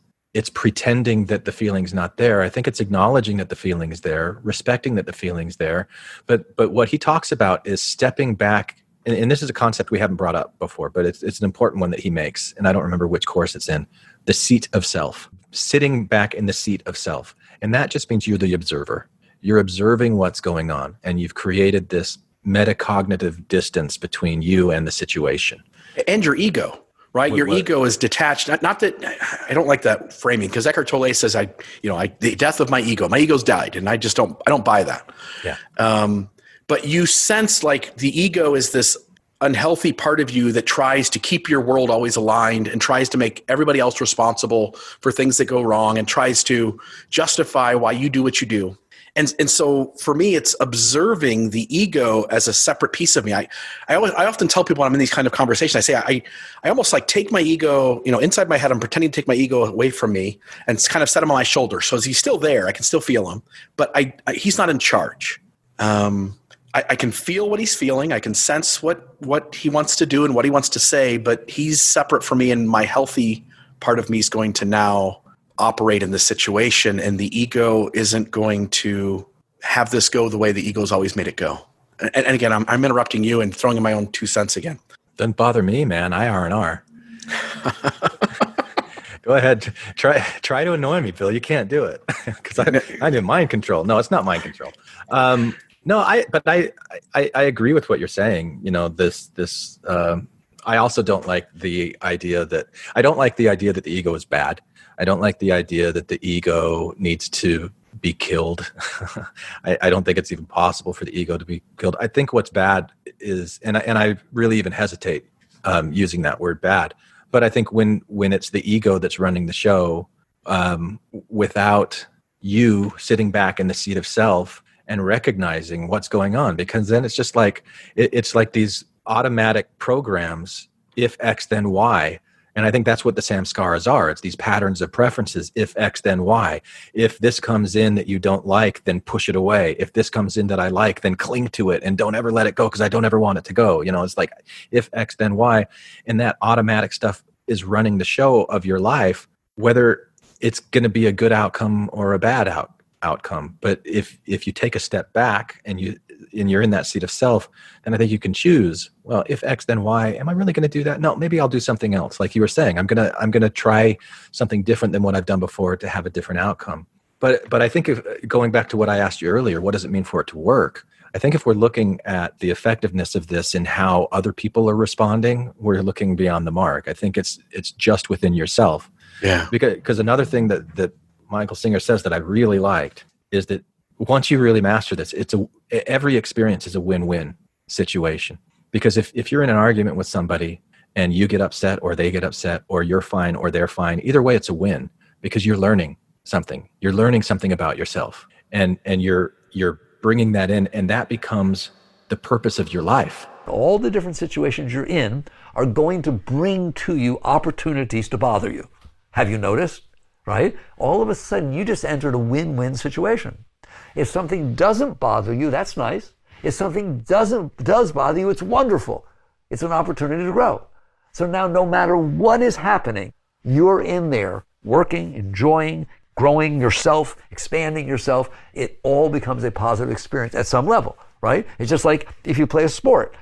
C: pretending that the feeling's not there. I think it's acknowledging that the feeling is there, respecting that the feeling's there. But what he talks about is stepping back, and this is a concept we haven't brought up before, but it's an important one that he makes, and I don't remember which course it's in, the seat of self. Sitting back in the seat of self. And that just means you're the observer. You're observing what's going on, and you've created this metacognitive distance between you and the situation.
B: And your ego, right? Your ego is detached. Not that, I don't like that framing, because Eckhart Tolle says, the death of my ego's died, and I don't buy that.
C: Yeah.
B: But you sense like the ego is this unhealthy part of you that tries to keep your world always aligned and tries to make everybody else responsible for things that go wrong and tries to justify why you do what you do. And so for me, it's observing the ego as a separate piece of me. I often tell people when I'm in these kind of conversations, I say, I almost like take my ego, inside my head, I'm pretending to take my ego away from me and kind of set him on my shoulder. So he's still there. I can still feel him, but he's not in charge. I can feel what he's feeling. I can sense what he wants to do and what he wants to say, but he's separate from me, and my healthy part of me is going to now operate in this situation, and the ego isn't going to have this go the way the ego's always made it go. And again, I'm interrupting you and throwing in my own 2 cents again.
C: Doesn't bother me, man. I R&R. Go ahead. Try to annoy me, Bill. You can't do it because I'm in mind control. No, it's not mind control. No, I agree with what you're saying. You know, I also don't like the idea that the ego is bad. I don't like the idea that the ego needs to be killed. I don't think it's even possible for the ego to be killed. I think what's bad is, and I really even hesitate using that word bad, but I think when it's the ego that's running the show, without you sitting back in the seat of self and recognizing what's going on, because then it's just like, it's like these automatic programs, if X, then Y. And I think that's what the samskaras are. It's these patterns of preferences. If X, then Y. If this comes in that you don't like, then push it away. If this comes in that I like, then cling to it and don't ever let it go because I don't ever want it to go. You know, it's like if X, then Y. And that automatic stuff is running the show of your life, whether it's going to be a good outcome or a bad outcome. But if you take a step back and you're in that seat of self, then I think you can choose, well, if X, then Y. Am I really going to do that? No, maybe I'll do something else. Like you were saying, I'm going to try something different than what I've done before to have a different outcome. But I think going back to what I asked you earlier, what does it mean for it to work? I think if we're looking at the effectiveness of this and how other people are responding, we're looking beyond the mark. I think it's just within yourself.
B: Yeah.
C: Because another thing that Michael Singer says that I really liked is that once you really master this, every experience is a win-win situation. Because if you're in an argument with somebody and you get upset or they get upset or you're fine or they're fine, either way it's a win because you're learning something. You're learning something about yourself and you're bringing that in, and that becomes the purpose of your life.
A: All the different situations you're in are going to bring to you opportunities to bother you. Have you noticed? Right? All of a sudden, you just entered a win-win situation. If something doesn't bother you, that's nice. If something does bother you, it's wonderful. It's an opportunity to grow. So now, no matter what is happening, you're in there working, enjoying, growing yourself, expanding yourself. It all becomes a positive experience at some level, right? It's just like if you play a sport.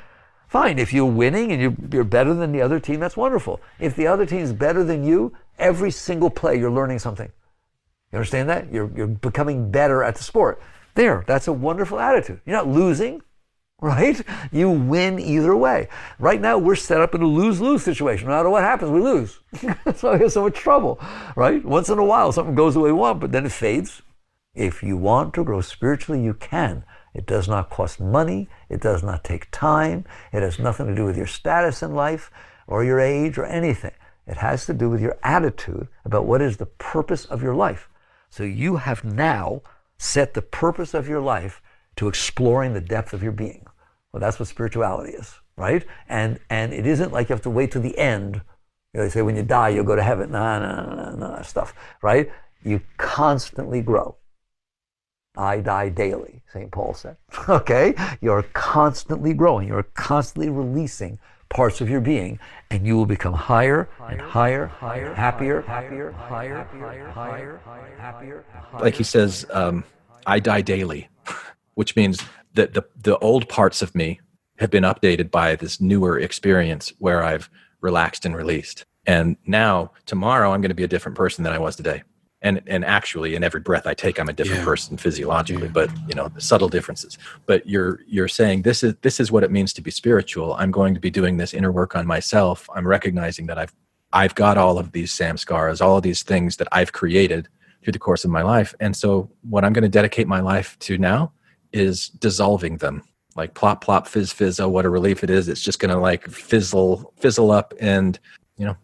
A: Fine, if you're winning and you're better than the other team, that's wonderful. If the other team is better than you, every single play you're learning something. You understand that? You're becoming better at the sport. That's a wonderful attitude. You're not losing, right? You win either way. Right now, we're set up in a lose-lose situation. No matter what happens, we lose. So I have so much trouble, right? Once in a while, something goes the way we want, but then it fades. If you want to grow spiritually, you can. It does not cost money. It does not take time. It has nothing to do with your status in life or your age or anything. It has to do with your attitude about what is the purpose of your life. So you have now set the purpose of your life to exploring the depth of your being. Well, that's what spirituality is, right? And it isn't like you have to wait to the end. You know, they say when you die, you'll go to heaven. No, stuff, right? You constantly grow. I die daily, St. Paul said. Okay? You're constantly growing. You're constantly releasing parts of your being, and you will become higher and higher, happier.
C: Like he says, I die daily, which means that the old parts of me have been updated by this newer experience where I've relaxed and released. And now, tomorrow, I'm going to be a different person than I was today. And actually, in every breath I take, I'm a different person physiologically, but subtle differences. But you're saying this is what it means to be spiritual. I'm going to be doing this inner work on myself. I'm recognizing that I've got all of these samskaras, all of these things that I've created through the course of my life. And so what I'm going to dedicate my life to now is dissolving them. Like plop, plop, fizz, fizz. Oh, what a relief it is. It's just going to like fizzle up and,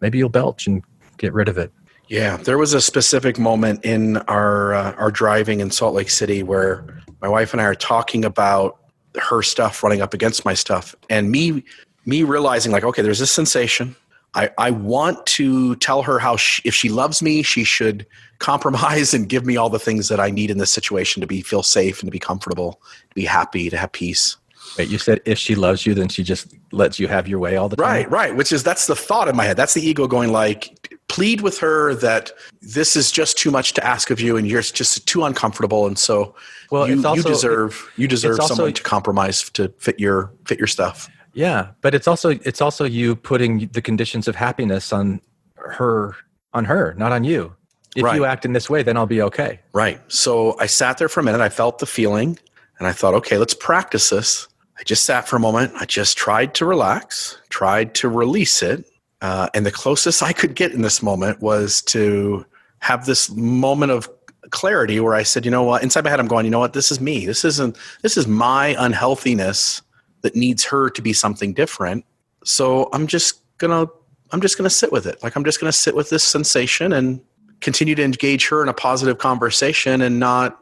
C: maybe you'll belch and get rid of it.
B: Yeah, there was a specific moment in our driving in Salt Lake City where my wife and I are talking about her stuff running up against my stuff, and me realizing like, okay, there's this sensation. I want to tell her how if she loves me, she should compromise and give me all the things that I need in this situation to feel safe and to be comfortable, to be happy, to have peace.
C: Wait, you said if she loves you, then she just lets you have your way all the time?
B: Right. That's the thought in my head. That's the ego going like, plead with her that this is just too much to ask of you and you're just too uncomfortable. And so you deserve someone to compromise to fit your stuff.
C: Yeah. But it's also you putting the conditions of happiness on her, not on you. If you act in this way, then I'll be okay.
B: Right. So I sat there for a minute. I felt the feeling and I thought, okay, let's practice this. I just sat for a moment. I just tried to relax, tried to release it. And the closest I could get in this moment was to have this moment of clarity where I said, you know what, inside my head, I'm going, you know what, this is me. This is my unhealthiness that needs her to be something different. So I'm just going to sit with it. Like, I'm just going to sit with this sensation and continue to engage her in a positive conversation and not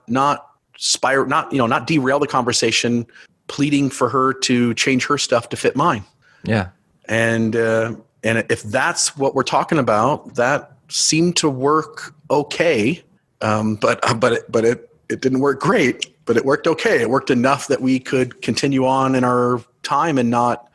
B: spiral, not derail the conversation, pleading for her to change her stuff to fit mine.
C: Yeah.
B: And if that's what we're talking about, that seemed to work okay. But it didn't work great, but it worked okay. It worked enough that we could continue on in our time and not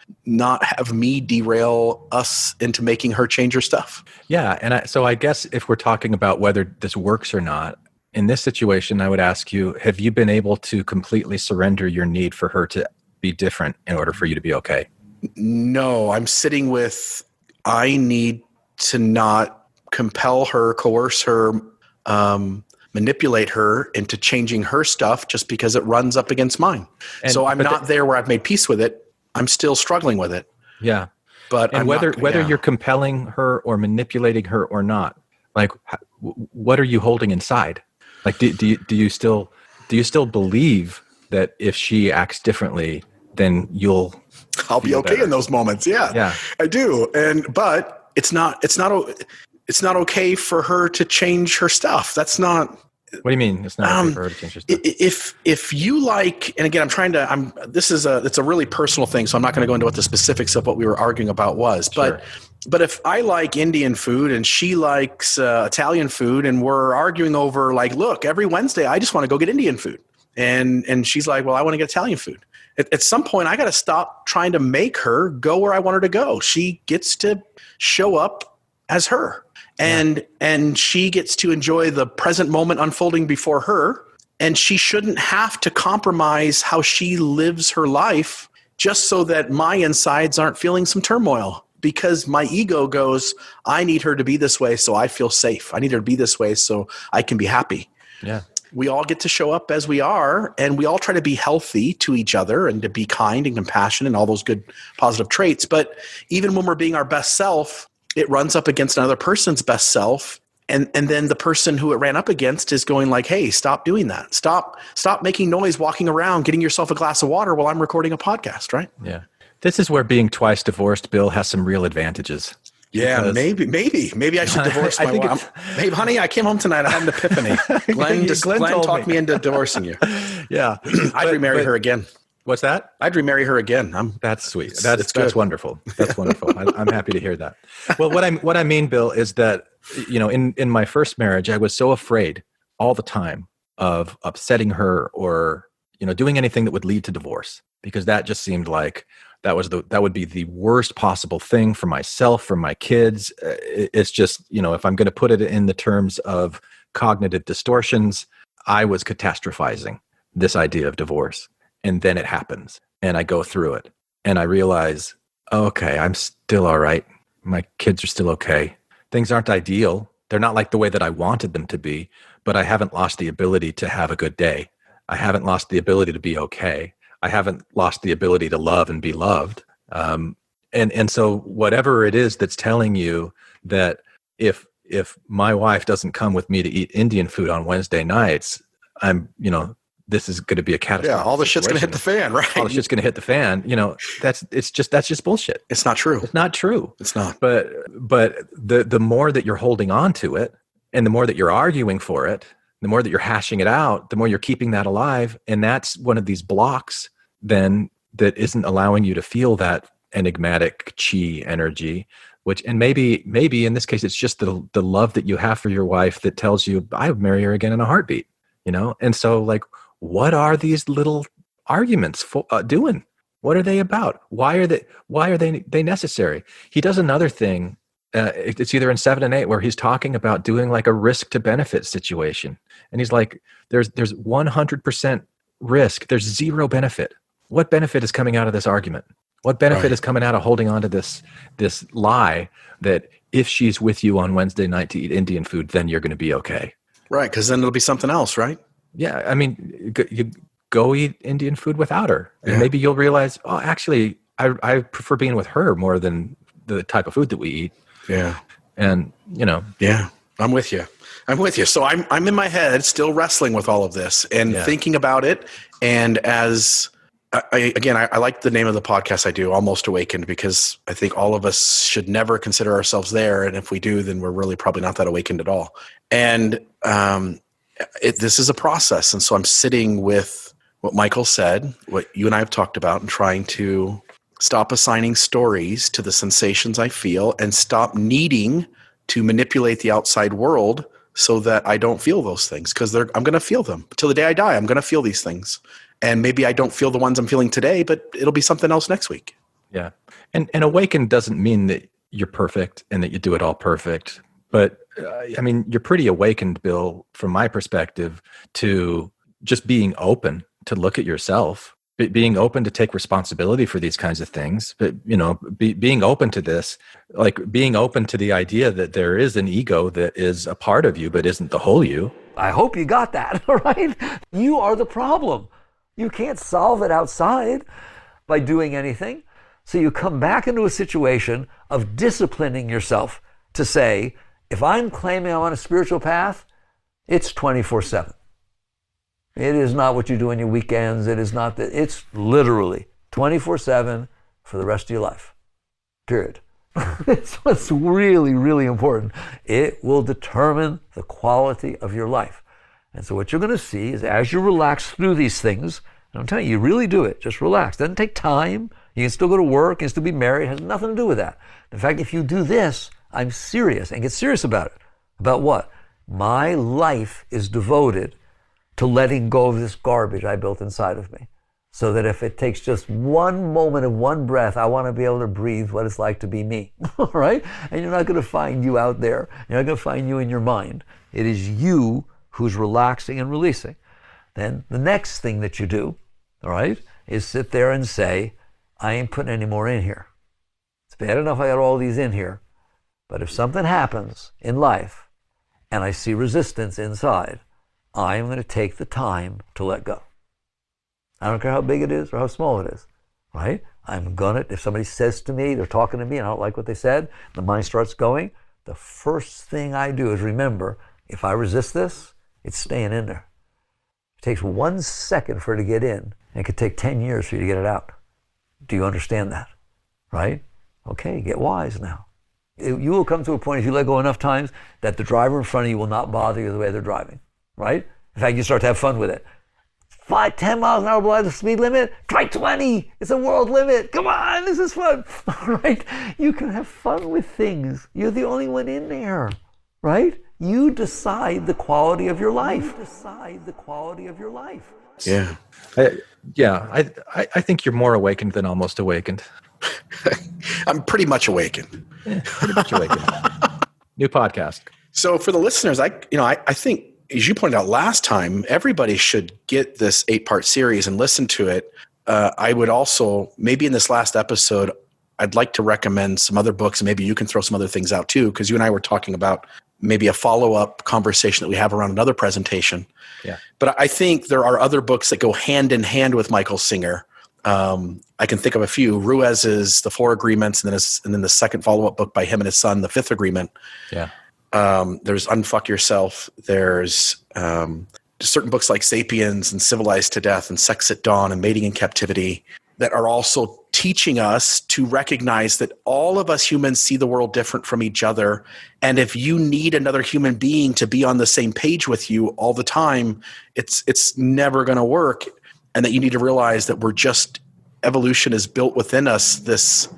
B: have me derail us into making her change her stuff.
C: Yeah. And so I guess if we're talking about whether this works or not, in this situation, I would ask you, have you been able to completely surrender your need for her to be different in order for you to be okay?
B: No, I'm sitting with, I need to not compel her, coerce her, manipulate her into changing her stuff just because it runs up against mine. So I'm not there where I've made peace with it. I'm still struggling with it.
C: Yeah.
B: But
C: whether you're compelling her or manipulating her or not, like, what are you holding inside? Like, do you still believe that if she acts differently, then I'll
B: be okay better in those moments? Yeah, I do. But it's not okay for her to change her stuff. That's not.
C: What do you mean? It's not okay for her to change her stuff?
B: If you like, and again, it's a really personal thing, so I'm not going to go into what the specifics of what we were arguing about was.
C: Sure.
B: But if I like Indian food and she likes Italian food, and we're arguing over like, look, every Wednesday I just want to go get Indian food, and she's like, well, I want to get Italian food. At some point, I got to stop trying to make her go where I want her to go. She gets to show up as her. And she gets to enjoy the present moment unfolding before her. And she shouldn't have to compromise how she lives her life just so that my insides aren't feeling some turmoil. Because my ego goes, I need her to be this way so I feel safe. I need her to be this way so I can be happy.
C: Yeah.
B: We all get to show up as we are, and we all try to be healthy to each other and to be kind and compassionate and all those good positive traits. But even when we're being our best self, it runs up against another person's best self. And then the person who it ran up against is going like, hey, stop doing that. Stop making noise, walking around, getting yourself a glass of water while I'm recording a podcast, right?
C: Yeah. This is where being twice divorced, Bill, has some real advantages.
B: Yeah, maybe I should divorce my wife. Babe, honey, I came home tonight. I had an epiphany. Glenn talked me into divorcing you.
C: Yeah.
B: I'd remarry her again.
C: What's that?
B: I'd remarry her again.
C: That's sweet. That's wonderful. That's wonderful. I'm happy to hear that. Well, what I mean, Bill, is that, in my first marriage, I was so afraid all the time of upsetting her or, doing anything that would lead to divorce, because that just seemed like that would be the worst possible thing for myself, for my kids. It's just, if I'm going to put it in the terms of cognitive distortions, I was catastrophizing this idea of divorce. And then it happens and I go through it and I realize, okay, I'm still all right. My kids are still okay. Things aren't ideal. They're not like the way that I wanted them to be, but I haven't lost the ability to have a good day. I haven't lost the ability to be okay. I haven't lost the ability to love and be loved. And so whatever it is that's telling you that if my wife doesn't come with me to eat Indian food on Wednesday nights, this is going to be a catastrophe.
B: Yeah, all the shit's going to hit the fan, right?
C: All the shit's going to hit the fan. That's just bullshit.
B: It's not true.
C: It's not true.
B: It's not.
C: But the more that you're holding on to it, and the more that you're arguing for it, the more that you're hashing it out, the more you're keeping that alive, and that's one of these blocks then that isn't allowing you to feel that enigmatic chi energy, and maybe in this case, it's just the love that you have for your wife that tells you, I would marry her again in a heartbeat, And so like, what are these little arguments doing? What are they about? Why are they necessary? He does another thing. It's either in 7 and 8 where he's talking about doing like a risk to benefit situation. And he's like, there's 100% risk. There's zero benefit. What benefit is coming out of this argument? What benefit is coming out of holding on to this lie that if she's with you on Wednesday night to eat Indian food, then you're going to be okay?
B: Right. Because then it'll be something else, right?
C: Yeah. I mean, you go eat Indian food without her. And maybe you'll realize, oh, actually, I prefer being with her more than the type of food that we eat.
B: Yeah.
C: And,
B: Yeah, I'm with you. So I'm in my head still wrestling with all of this and thinking about it. And as I like the name of the podcast I do, Almost Awakened, because I think all of us should never consider ourselves there. And if we do, then we're really probably not that awakened at all. And this is a process. And so I'm sitting with what Michael said, what you and I have talked about, and trying to stop assigning stories to the sensations I feel and stop needing to manipulate the outside world so that I don't feel those things, because I'm going to feel them. Till the day I die, I'm going to feel these things. And maybe I don't feel the ones I'm feeling today, but it'll be something else next week.
C: Yeah. And awakened doesn't mean that you're perfect and that you do it all perfect. But I mean, you're pretty awakened, Bill, from my perspective, to just being open to look at yourself, being open to take responsibility for these kinds of things, but being open to this, like being open to the idea that there is an ego that is a part of you, but isn't the whole you.
A: I hope you got that, all right? You are the problem. You can't solve it outside by doing anything. So you come back into a situation of disciplining yourself to say, if I'm claiming I'm on a spiritual path, it's 24/7. It is not what you do on your weekends. It is not that. It's literally 24/7 for the rest of your life. Period. It's what's really, really important. It will determine the quality of your life. And so what you're going to see is as you relax through these things, and I'm telling you, you really do it. Just relax. It doesn't take time. You can still go to work. You can still be married. It has nothing to do with that. In fact, if you do this, I'm serious, and get serious about it. About what? My life is devoted to letting go of this garbage I built inside of me. So that if it takes just one moment of one breath, I want to be able to breathe what it's like to be me, all right? And you're not going to find you out there. You're not going to find you in your mind. It is you who's relaxing and releasing. Then the next thing that you do, all right, is sit there and say, I ain't putting any more in here. It's bad enough I got all these in here, but if something happens in life and I see resistance inside, I am going to take the time to let go. I don't care how big it is or how small it is, right? I'm going to, if somebody says to me, they're talking to me and I don't like what they said, the mind starts going, the first thing I do is remember, if I resist this, it's staying in there. It takes 1 second for it to get in, and it could take 10 years for you to get it out. Do you understand that? Right? Okay, get wise now. You will come to a point, if you let go enough times, that the driver in front of you will not bother you the way they're driving. Right? In fact, you start to have fun with it. 10 miles an hour below the speed limit? Try 20. It's a world limit. Come on, this is fun. All right? You can have fun with things. You're the only one in there. Right? You decide the quality of your life. You decide the quality of your life.
B: Yeah.
C: I think you're more awakened than almost awakened.
B: I'm pretty much awakened.
C: Yeah, pretty much awakened. New podcast.
B: So for the listeners, I think, as you pointed out last time, everybody should get this 8-part series and listen to it. I would also, maybe in this last episode, I'd like to recommend some other books, and maybe you can throw some other things out too, because you and I were talking about maybe a follow-up conversation that we have around another presentation.
C: Yeah.
B: But I think there are other books that go hand in hand with Michael Singer. I can think of a few. Ruiz's The 4 Agreements, and then the second follow-up book by him and his son, The 5th Agreement.
C: Yeah.
B: There's Unfuck Yourself. There's certain books like Sapiens and Civilized to Death and Sex at Dawn and Mating in Captivity that are also teaching us to recognize that all of us humans see the world different from each other. And if you need another human being to be on the same page with you all the time, it's never going to work. And that you need to realize that evolution is built within us, this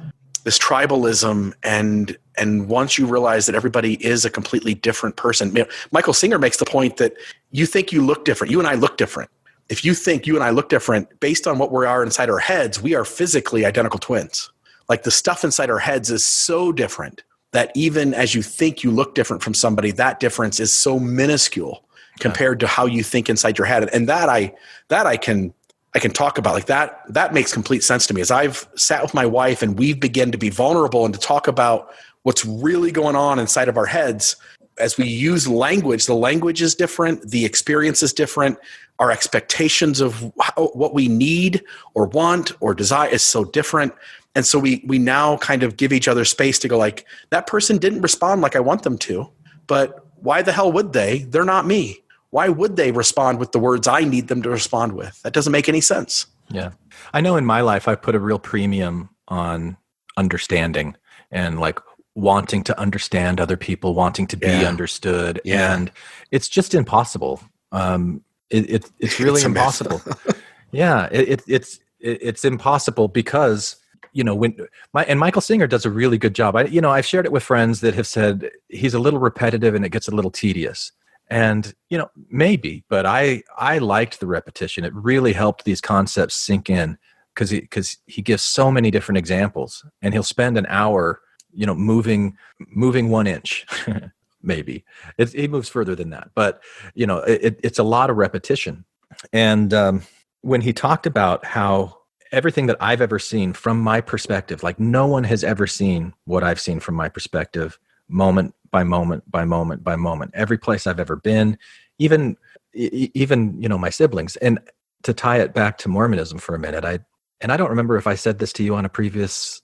B: tribalism, and once you realize that everybody is a completely different person. Michael Singer makes the point that you think you look different. You and I look different. If you think you and I look different based on what we are inside our heads, we are physically identical twins. Like the stuff inside our heads is so different that even as you think you look different from somebody, that difference is so minuscule compared to how you think inside your head. And that I can talk about. Like that makes complete sense to me. As I've sat with my wife and we've begun to be vulnerable and to talk about what's really going on inside of our heads, as we use language, the language is different, the experience is different, our expectations of what we need or want or desire is so different. And so we now kind of give each other space to go like, that person didn't respond like I want them to, but why the hell would they? They're not me. Why would they respond with the words I need them to respond with? That doesn't make any sense.
C: Yeah. I know in my life, I put a real premium on understanding and like wanting to understand other people, wanting to be understood.
B: Yeah.
C: And it's just impossible. It's really impossible. Yeah. It's impossible because, you know, Michael Singer does a really good job. I've shared it with friends that have said he's a little repetitive and it gets a little tedious. And, maybe, but I liked the repetition. It really helped these concepts sink in because he gives so many different examples, and he'll spend an hour, moving 1 inch, maybe. He moves further than that, but, it's a lot of repetition. And when he talked about how everything that I've ever seen from my perspective, like no one has ever seen what I've seen from my perspective, moment by moment, by moment, by moment, every place I've ever been, even, my siblings. And to tie it back to Mormonism for a minute, I don't remember if I said this to you on a previous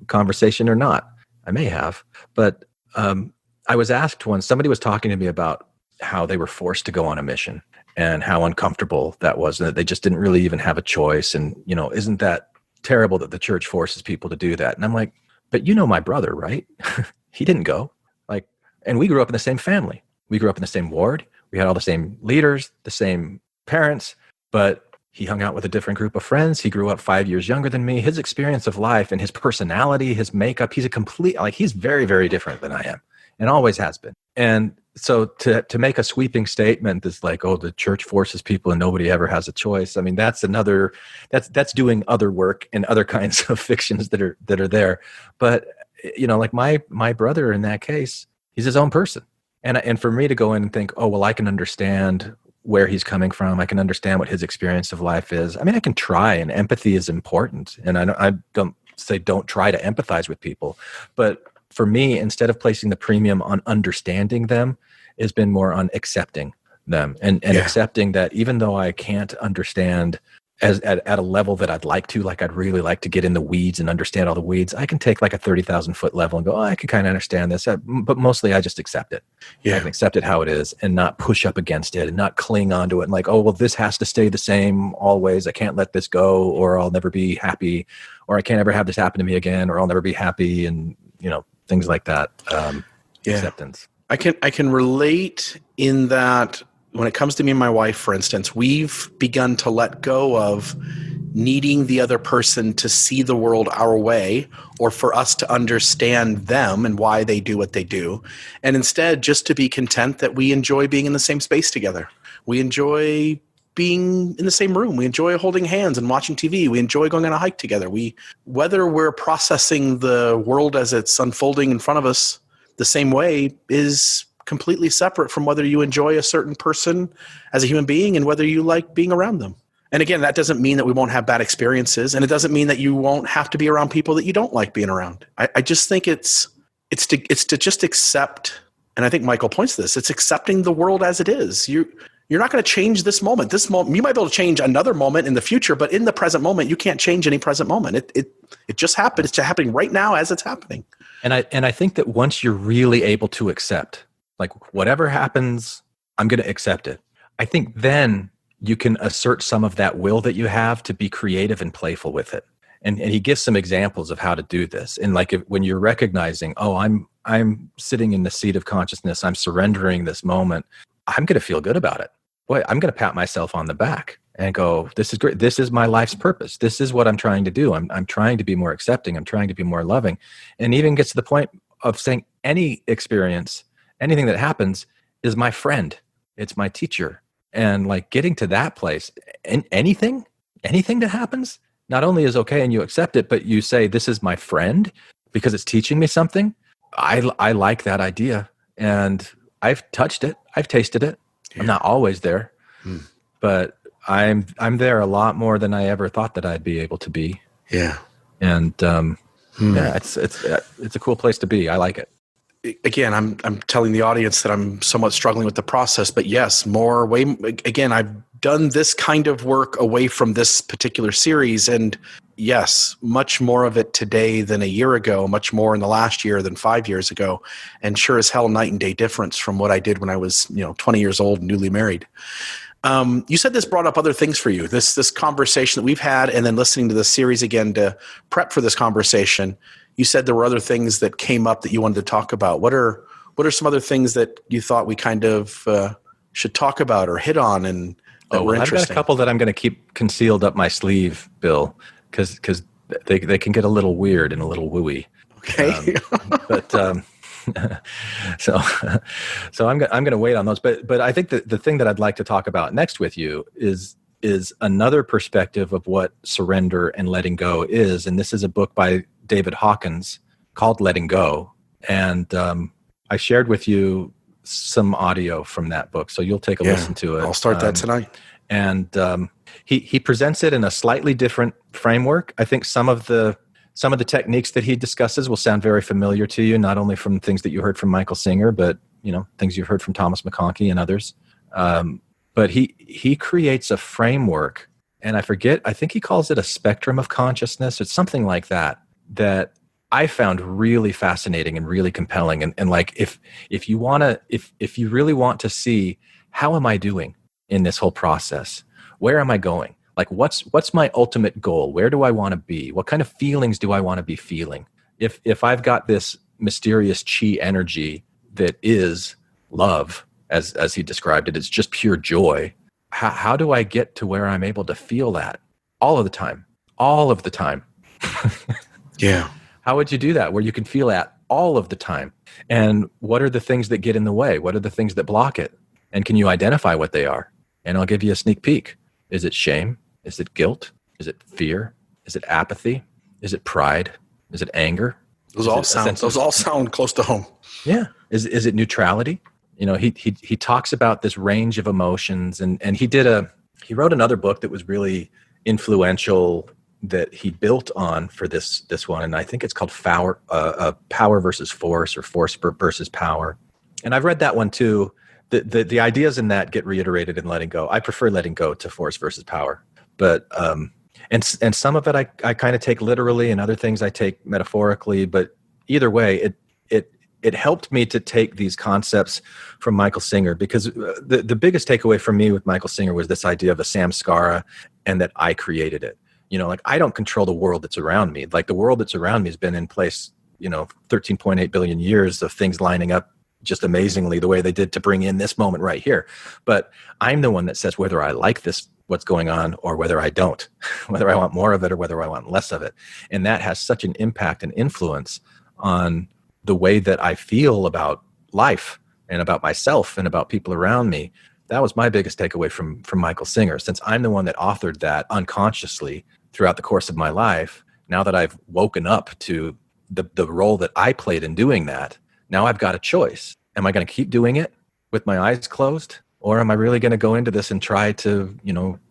C: conversation or not. I may have, but I was asked once, somebody was talking to me about how they were forced to go on a mission and how uncomfortable that was, and that they just didn't really even have a choice. And, isn't that terrible that the church forces people to do that? And I'm like, but my brother, right? He didn't go. And we grew up in the same family. We grew up in the same ward. We had all the same leaders, the same parents, but he hung out with a different group of friends. He grew up 5 years younger than me. His experience of life and his personality, his makeup, he's very, very different than I am and always has been. And so to make a sweeping statement that's like, oh, the church forces people and nobody ever has a choice. I mean, that's doing other work and other kinds of fictions that are there. But, like my brother in that case, he's his own person. And for me to go in and think, oh, well, I can understand where he's coming from. I can understand what his experience of life is. I mean, I can try, and empathy is important. And I don't say don't try to empathize with people. But for me, instead of placing the premium on understanding them, it's been more on accepting them and accepting that even though I can't understand at a level that I'd really like to get in the weeds and understand all the weeds, I can take like a 30,000 foot level and go, oh, I can kind of understand this. But mostly I just accept it. Yeah. I can accept it how it is and not push up against it and not cling onto it and like, oh, well, this has to stay the same always. I can't let this go, or I'll never be happy, or I can't ever have this happen to me again, or I'll never be happy. And, things like that. Acceptance.
B: I can relate in that when it comes to me and my wife, for instance, we've begun to let go of needing the other person to see the world our way or for us to understand them and why they do what they do. And instead, just to be content that we enjoy being in the same space together. We enjoy being in the same room. We enjoy holding hands and watching TV. We enjoy going on a hike together. Whether we're processing the world as it's unfolding in front of us the same way is completely separate from whether you enjoy a certain person as a human being and whether you like being around them. And again, that doesn't mean that we won't have bad experiences, and it doesn't mean that you won't have to be around people that you don't like being around. I just think it's to just accept, and I think Michael points to this, it's accepting the world as it is. You're not going to change this moment. This moment, you might be able to change another moment in the future, but in the present moment, you can't change any present moment. It just happened. It's just happening right now as it's happening.
C: And I think that once you're really able to accept, like whatever happens, I'm going to accept it. I think then you can assert some of that will that you have to be creative and playful with it. And he gives some examples of how to do this. And like when you're recognizing, oh, I'm sitting in the seat of consciousness, I'm surrendering this moment, I'm going to feel good about it. Boy, I'm going to pat myself on the back and go, this is great. This is my life's purpose. This is what I'm trying to do. I'm trying to be more accepting. I'm trying to be more loving. And even gets to the point of saying any experience, anything that happens is my friend. It's my teacher. And like getting to that place, and anything that happens not only is okay and you accept it, but you say, this is my friend because it's teaching me something. I like that idea. And I've touched it. I've tasted it. Yeah. I'm not always there, but I'm there a lot more than I ever thought that I'd be able to be.
B: Yeah.
C: And yeah, it's a cool place to be. I like it.
B: Again, I'm telling the audience that I'm somewhat struggling with the process, but yes, again, I've done this kind of work away from this particular series, and yes, much more of it today than a year ago, much more in the last year than 5 years ago, and sure as hell night and day difference from what I did when I was 20 years old, newly married. You said this brought up other things for you, this conversation that we've had, and then listening to the series again to prep for this conversation. You said there were other things that came up that you wanted to talk about. What are some other things that you thought we kind of should talk about or hit on and that were interesting?
C: I've got a couple that I'm going to keep concealed up my sleeve, Bill, because they can get a little weird and a little wooey.
B: Okay.
C: So I'm going to wait on those. But I think the thing that I'd like to talk about next with you is another perspective of what surrender and letting go is. And this is a book by David Hawkins called Letting Go. And I shared with you some audio from that book. So you'll take a listen to it.
B: I'll start that tonight.
C: And he presents it in a slightly different framework. I think some of the techniques that he discusses will sound very familiar to you, not only from things that you heard from Michael Singer, but things you've heard from Thomas McConkie and others. But he creates a framework, and I think he calls it a spectrum of consciousness. It's something like that I found really fascinating and really compelling. And like, if you really want to see, how am I doing in this whole process? Where am I going? Like, what's my ultimate goal? Where do I want to be? What kind of feelings do I want to be feeling? If I've got this mysterious chi energy that is love, as he described it, it's just pure joy. How do I get to where I'm able to feel that all of the time?
B: Yeah.
C: How would you do that where you can feel that all of the time? And what are the things that get in the way? What are the things that block it? And can you identify what they are? And I'll give you a sneak peek. Is it shame? Is it guilt? Is it fear? Is it apathy? Is it pride? Is it anger?
B: Those all sound close to home.
C: Yeah. Is it neutrality? He talks about this range of emotions, and he wrote another book that was really influential that he built on for this one, and I think it's called Power versus Force, or Force versus Power. And I've read that one too. The ideas in that get reiterated in Letting Go. I prefer Letting Go to Force versus Power, but and some of it I kind of take literally, and other things I take metaphorically. But either way, it helped me to take these concepts from Michael Singer, because the biggest takeaway for me with Michael Singer was this idea of a samskara, and that I created it. Like, I don't control the world that's around me. Like, the world that's around me has been in place, 13.8 billion years of things lining up just amazingly the way they did to bring in this moment right here. But I'm the one that says whether I like what's going on, or whether I don't, whether I want more of it or whether I want less of it. And that has such an impact and influence on the way that I feel about life and about myself and about people around me. That was my biggest takeaway from Michael Singer. Since I'm the one that authored that unconsciously throughout the course of my life, now that I've woken up to the role that I played in doing that, now I've got a choice. Am I going to keep doing it with my eyes closed? Or am I really going to go into this and try to,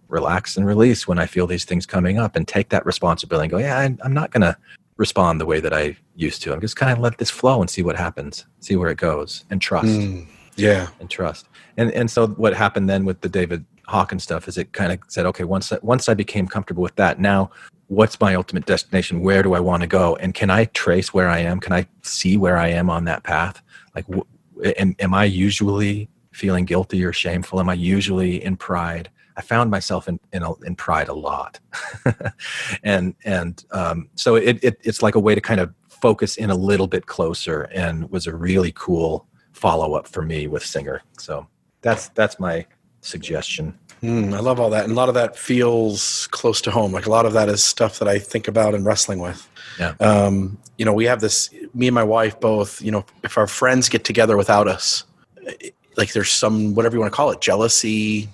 C: relax and release when I feel these things coming up, and take that responsibility and go, yeah, I'm not going to respond the way that I used to. I'm just kind of let this flow and see what happens, see where it goes, and trust.
B: Yeah.
C: And trust. And so what happened then with the David Hawkins stuff is it kind of said, okay, once I became comfortable with that, now what's my ultimate destination? Where do I want to go? And can I trace where I am? Can I see where I am on that path? Like, am I usually feeling guilty or shameful? Am I usually in pride? I found myself in pride a lot. So it's like a way to kind of focus in a little bit closer, and was a really cool follow-up for me with Singer. So that's my suggestion.
B: I love all that. And a lot of that feels close to home. Like a lot of that is stuff that I think about and wrestling with.
C: Yeah.
B: We have this, me and my wife both, if our friends get together without us, like there's some, whatever you want to call it, jealousy,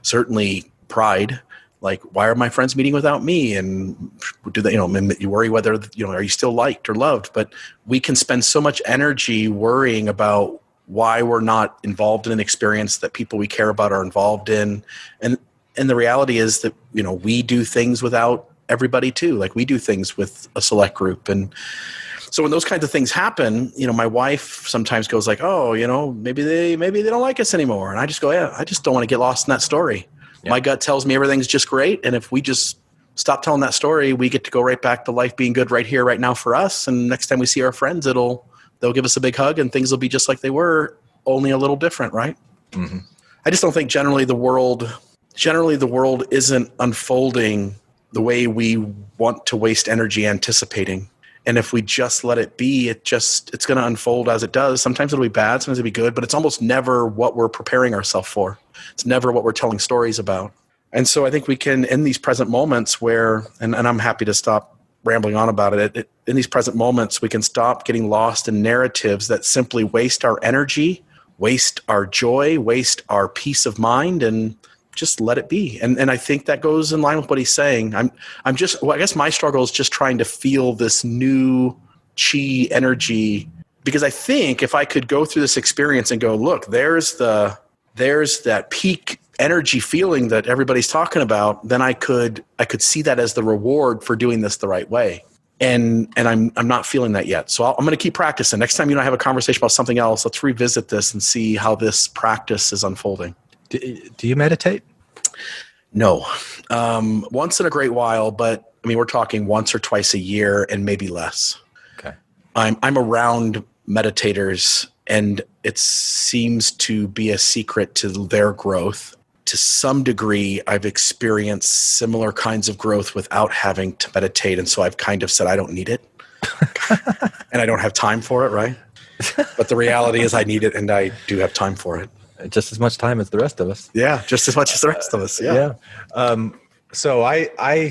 B: certainly pride. Like, why are my friends meeting without me? And do they, you worry whether, are you still liked or loved? But we can spend so much energy worrying about why we're not involved in an experience that people we care about are involved in. And the reality is that, we do things without everybody too. Like we do things with a select group. And so when those kinds of things happen, my wife sometimes goes like, oh, maybe they don't like us anymore. And I just go, yeah, I just don't want to get lost in that story. Yeah. My gut tells me everything's just great. And if we just stop telling that story, we get to go right back to life being good right here, right now for us. And next time we see our friends, they'll give us a big hug and things will be just like they were, only a little different, right?
C: Mm-hmm.
B: I just don't think generally the world isn't unfolding the way we want to waste energy anticipating. And if we just let it be, it's going to unfold as it does. Sometimes it'll be bad, sometimes it'll be good, but it's almost never what we're preparing ourselves for. It's never what we're telling stories about. And so I think we can, in these present moments where, and I'm happy to stop rambling on about it, in these present moments, we can stop getting lost in narratives that simply waste our energy, waste our joy, waste our peace of mind, and just let it be. And I think that goes in line with what he's saying. I guess my struggle is just trying to feel this new chi energy, because I think if I could go through this experience and go, look, there's that peak energy feeling that everybody's talking about, then I could see that as the reward for doing this the right way. And I'm not feeling that yet. So I'm going to keep practicing. Next time I have a conversation about something else, let's revisit this and see how this practice is unfolding.
C: Do you meditate?
B: No. Once in a great while, but we're talking once or twice a year and maybe less.
C: Okay.
B: I'm around meditators, and it seems to be a secret to their growth. To some degree, I've experienced similar kinds of growth without having to meditate, and so I've kind of said I don't need it. And I don't have time for it, right? But the reality is I need it, and I do have time for it.
C: Just as much time as the rest of us.
B: Yeah, just as much as the rest of us. Yeah.
C: So I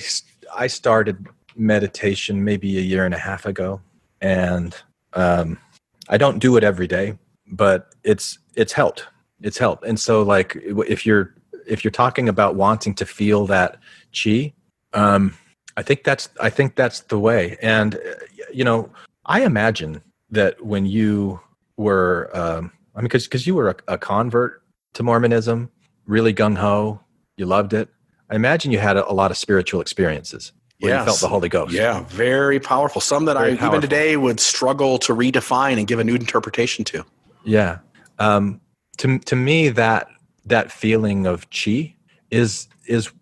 C: started meditation maybe a year and a half ago, and I don't do it every day, but it's helped. It's helped. And so, like, if you're talking about wanting to feel that chi, I think that's the way. And I imagine that when you were because you were a convert to Mormonism, really gung-ho, you loved it. I imagine you had a lot of spiritual experiences where you felt the Holy Ghost. Yeah,
B: very powerful. Some that even today would struggle to redefine and give a new interpretation to. Yeah.
C: To me, that feeling of chi is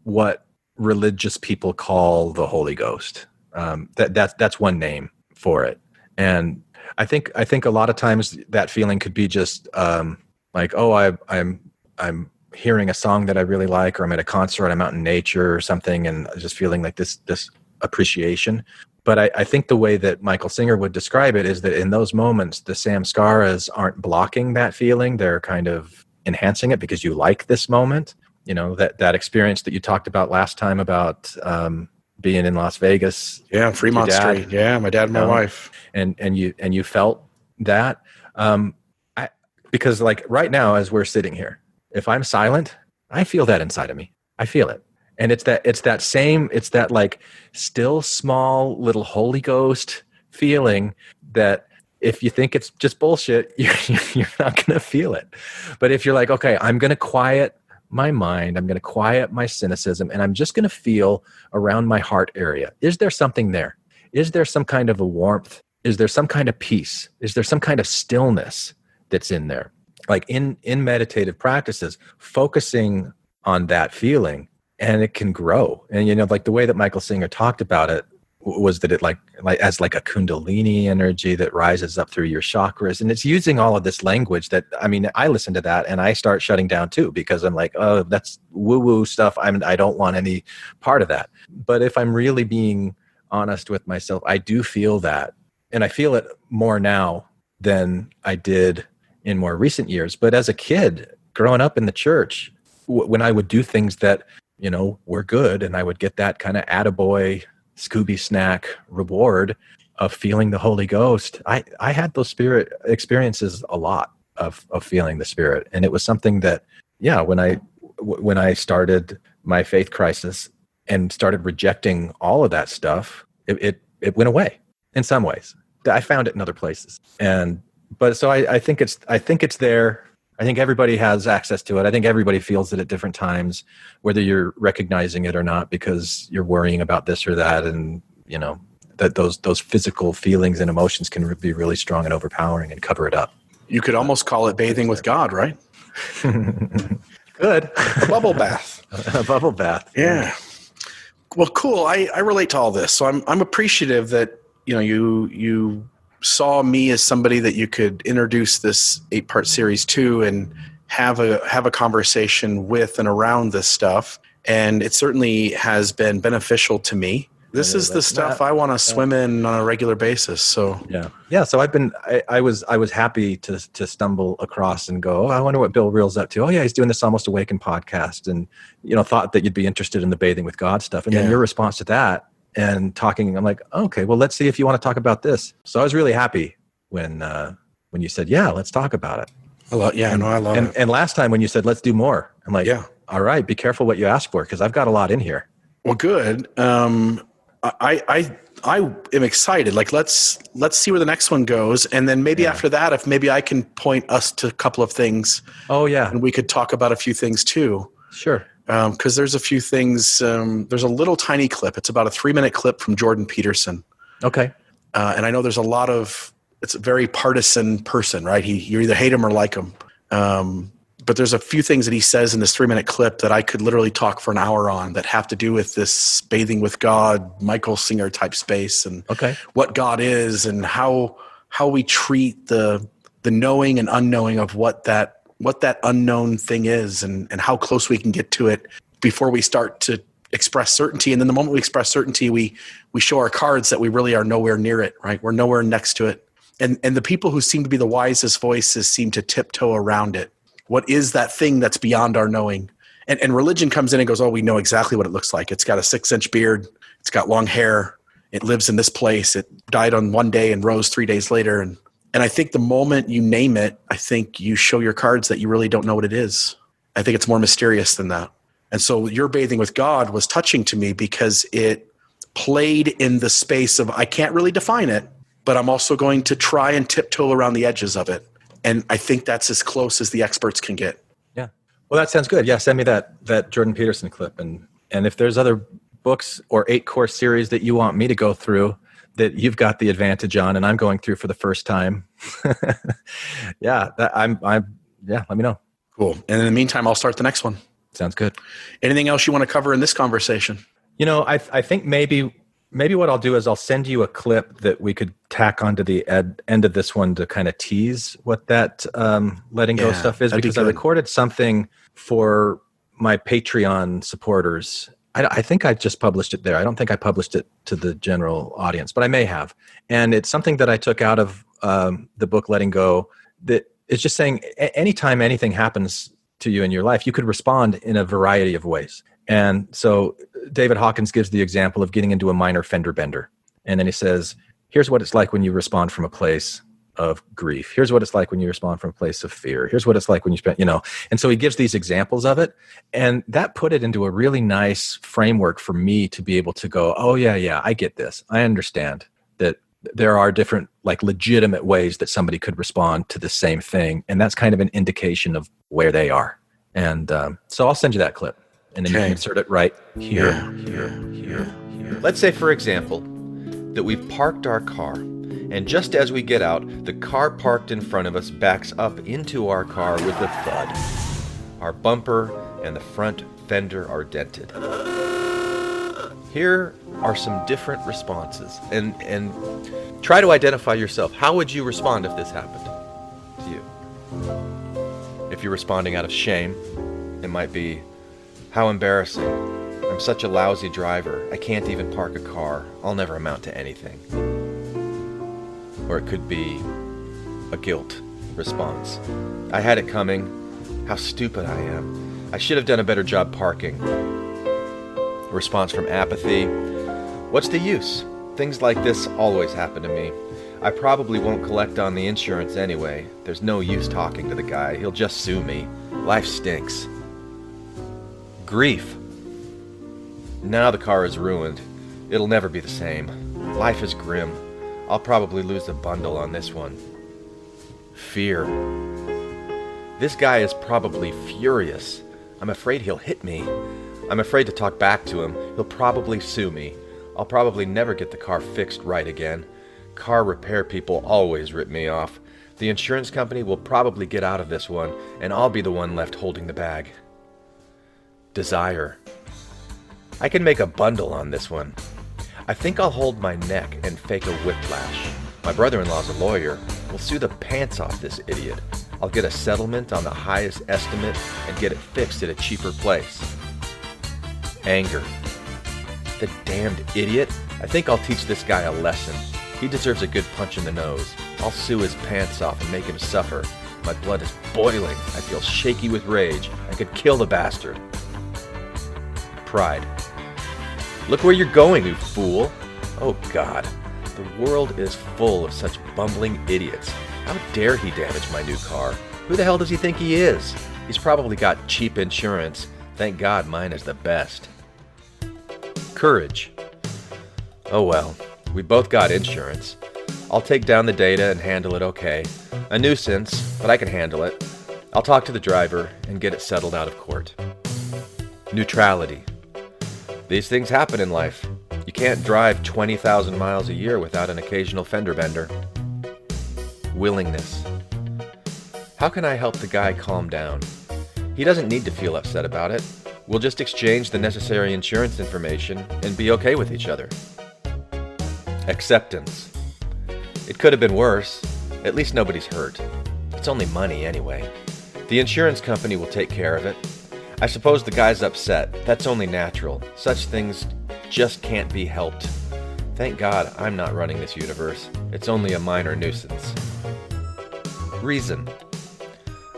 C: what religious people call the Holy Ghost. That's one name for it. And I think a lot of times that feeling could be just like, oh, I'm hearing a song that I really like, or I'm at a concert, I'm out in nature or something, and just feeling like this appreciation. But I think the way that Michael Singer would describe it is that in those moments, the samskaras aren't blocking that feeling; they're kind of enhancing it because you like this moment. That experience that you talked about last time about being in Las Vegas.
B: Yeah, Fremont Street. Yeah, my dad and my wife.
C: And you felt that. Because like right now, as we're sitting here, if I'm silent, I feel that inside of me. I feel it. And it's that like still small little Holy Ghost feeling that if you think it's just bullshit, you're not going to feel it. But if you're like, okay, I'm going to quiet my mind, I'm going to quiet my cynicism, and I'm just going to feel around my heart area. Is there something there? Is there some kind of a warmth? Is there some kind of peace? Is there some kind of stillness that's in there? Like in meditative practices, focusing on that feeling, and it can grow. And like the way that Michael Singer talked about it was that it like as like a kundalini energy that rises up through your chakras. And it's using all of this language that, I listen to that and I start shutting down too, because I'm like, oh, that's woo-woo stuff. I don't want any part of that. But if I'm really being honest with myself, I do feel that. And I feel it more now than I did in more recent years. But as a kid growing up in the church, when I would do things that, were good, and I would get that kind of attaboy Scooby snack reward of feeling the Holy Ghost. I had those spirit experiences a lot of feeling the Spirit. And it was something that, when I started my faith crisis and started rejecting all of that stuff, it went away in some ways. I found it in other places. So I think it's there. I think everybody has access to it. I think everybody feels it at different times, whether you're recognizing it or not, because you're worrying about this or that. And, that those physical feelings and emotions can be really strong and overpowering and cover it up.
B: You could almost call it bathing with God, right?
C: Good.
B: A bubble bath.
C: A bubble bath.
B: Yeah. Well, cool. I relate to all this. So I'm appreciative that, you saw me as somebody that you could introduce this 8-part series to and have a conversation with and around this stuff. And it certainly has been beneficial to me. This is the stuff I want to swim in on a regular basis. So
C: yeah. So I was happy to stumble across and go, I wonder what Bill Reel's up to. Oh yeah, he's doing this Almost Awakened podcast, and thought that you'd be interested in the Bathing with God stuff. And then your response to that and talking, I'm like, okay, well, let's see if you want to talk about this. So I was really happy when you said, yeah, let's talk about it.
B: I love it.
C: And last time when you said, let's do more, I'm like, all right, be careful what you ask for, because I've got a lot in here.
B: Well, good. I am excited. Like, let's see where the next one goes. And then maybe after that, if maybe I can point us to a couple of things.
C: Oh yeah.
B: And we could talk about a few things too.
C: Sure.
B: Cause there's a few things, there's a little tiny clip. It's about a 3-minute clip from Jordan Peterson.
C: Okay.
B: And I know there's it's a very partisan person, right? You either hate him or like him. But there's a few things that he says in this 3-minute clip that I could literally talk for an hour on that have to do with this bathing with God, Michael Singer type space, and what God is, and how we treat the knowing and unknowing of what that unknown thing is, and how close we can get to it before we start to express certainty. And then the moment we express certainty, we show our cards that we really are nowhere near it, right? We're nowhere next to it. And the people who seem to be the wisest voices seem to tiptoe around it. What is that thing that's beyond our knowing? And religion comes in and goes, oh, we know exactly what it looks like. It's got a 6-inch beard. It's got long hair. It lives in this place. It died on one day and rose 3 days later. And I think the moment you name it, I think you show your cards that you really don't know what it is. I think it's more mysterious than that. And so your bathing with God was touching to me because it played in the space of, I can't really define it, but I'm also going to try and tiptoe around the edges of it. And I think that's as close as the experts can get.
C: Yeah. Well, that sounds good. Yeah. Send me that Jordan Peterson clip. And if there's other books or 8-course series that you want me to go through that you've got the advantage on and I'm going through for the first time, let me know.
B: Cool. And in the meantime, I'll start the next one.
C: Sounds good.
B: Anything else you want to cover in this conversation?
C: I think maybe what I'll do is I'll send you a clip that we could tack onto the end of this one to kind of tease what that letting go stuff is, because I recorded something for my Patreon supporters. I think I just published it there. I don't think I published it to the general audience, but I may have. And it's something that I took out of the book Letting Go, that it's just saying anytime anything happens to you in your life, you could respond in a variety of ways. And so David Hawkins gives the example of getting into a minor fender bender. And then he says, here's what it's like when you respond from a place of grief. Here's what it's like when you respond from a place of fear. Here's what it's like when you spend, and so he gives these examples of it. And that put it into a really nice framework for me to be able to go, oh yeah, I get this. I understand that there are different, like, legitimate ways that somebody could respond to the same thing. And that's kind of an indication of where they are. And so I'll send you that clip. And then you can insert it right here.
D: Let's say, for example, that we've parked our car, and just as we get out, the car parked in front of us backs up into our car with a thud. Our bumper and the front fender are dented. Here are some different responses, and try to identify yourself. How would you respond if this happened to you? If you're responding out of shame, it might be, how embarrassing. I'm such a lousy driver. I can't even park a car. I'll never amount to anything. Or it could be a guilt response. I had it coming. How stupid I am. I should have done a better job parking. Response from apathy. What's the use? Things like this always happen to me. I probably won't collect on the insurance anyway. There's no use talking to the guy. He'll just sue me. Life stinks. Grief. Now the car is ruined. It'll never be the same. Life is grim. I'll probably lose the bundle on this one. Fear. This guy is probably furious. I'm afraid he'll hit me. I'm afraid to talk back to him. He'll probably sue me. I'll probably never get the car fixed right again. Car repair people always rip me off. The insurance company will probably get out of this one, and I'll be the one left holding the bag. Desire. I can make a bundle on this one. I think I'll hold my neck and fake a whiplash. My brother-in-law's a lawyer. We'll sue the pants off this idiot. I'll get a settlement on the highest estimate and get it fixed at a cheaper place. Anger. The damned idiot. I think I'll teach this guy a lesson. He deserves a good punch in the nose. I'll sue his pants off and make him suffer. My blood is boiling. I feel shaky with rage. I could kill the bastard. Pride. Look where you're going, you fool. Oh God, the world is full of such bumbling idiots. How dare he damage my new car? Who the hell does he think he is? He's probably got cheap insurance. Thank God mine is the best. Courage. Oh well, we both got insurance. I'll take down the data and handle it okay. A nuisance, but I can handle it. I'll talk to the driver and get it settled out of court. Neutrality. These things happen in life. You can't drive 20,000 miles a year without an occasional fender bender. Willingness. How can I help the guy calm down? He doesn't need to feel upset about it. We'll just exchange the necessary insurance information and be okay with each other. Acceptance. It could have been worse. At least nobody's hurt. It's only money anyway. The insurance company will take care of it. I suppose the guy's upset. That's only natural. Such things just can't be helped. Thank God I'm not running this universe. It's only a minor nuisance. Reason.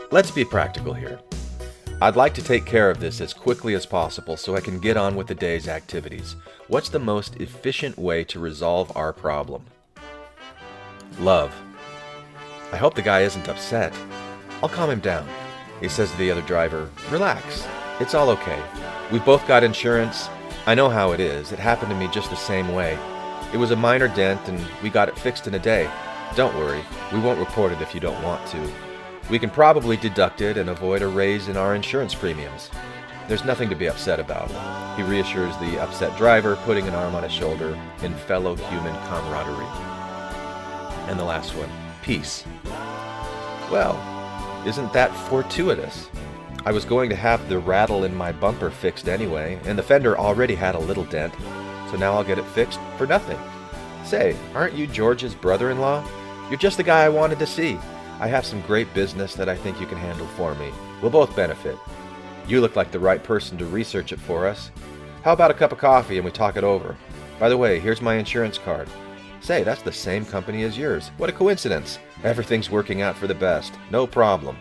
D: Let's be practical here. I'd like to take care of this as quickly as possible so I can get on with the day's activities. What's the most efficient way to resolve our problem? Love. I hope the guy isn't upset. I'll calm him down. He says to the other driver, "Relax. It's all okay. We've both got insurance. I know how it is. It happened to me just the same way. It was a minor dent and we got it fixed in a day. Don't worry. We won't report it if you don't want to. We can probably deduct it and avoid a raise in our insurance premiums. There's nothing to be upset about." He reassures the upset driver, putting an arm on his shoulder in fellow human camaraderie. And the last one, peace. Well, isn't that fortuitous? I was going to have the rattle in my bumper fixed anyway, and the fender already had a little dent, so now I'll get it fixed for nothing. Say, aren't you George's brother-in-law? You're just the guy I wanted to see. I have some great business that I think you can handle for me. We'll both benefit. You look like the right person to research it for us. How about a cup of coffee and we talk it over? By the way, here's my insurance card. Say, that's the same company as yours. What a coincidence. Everything's working out for the best. No problem.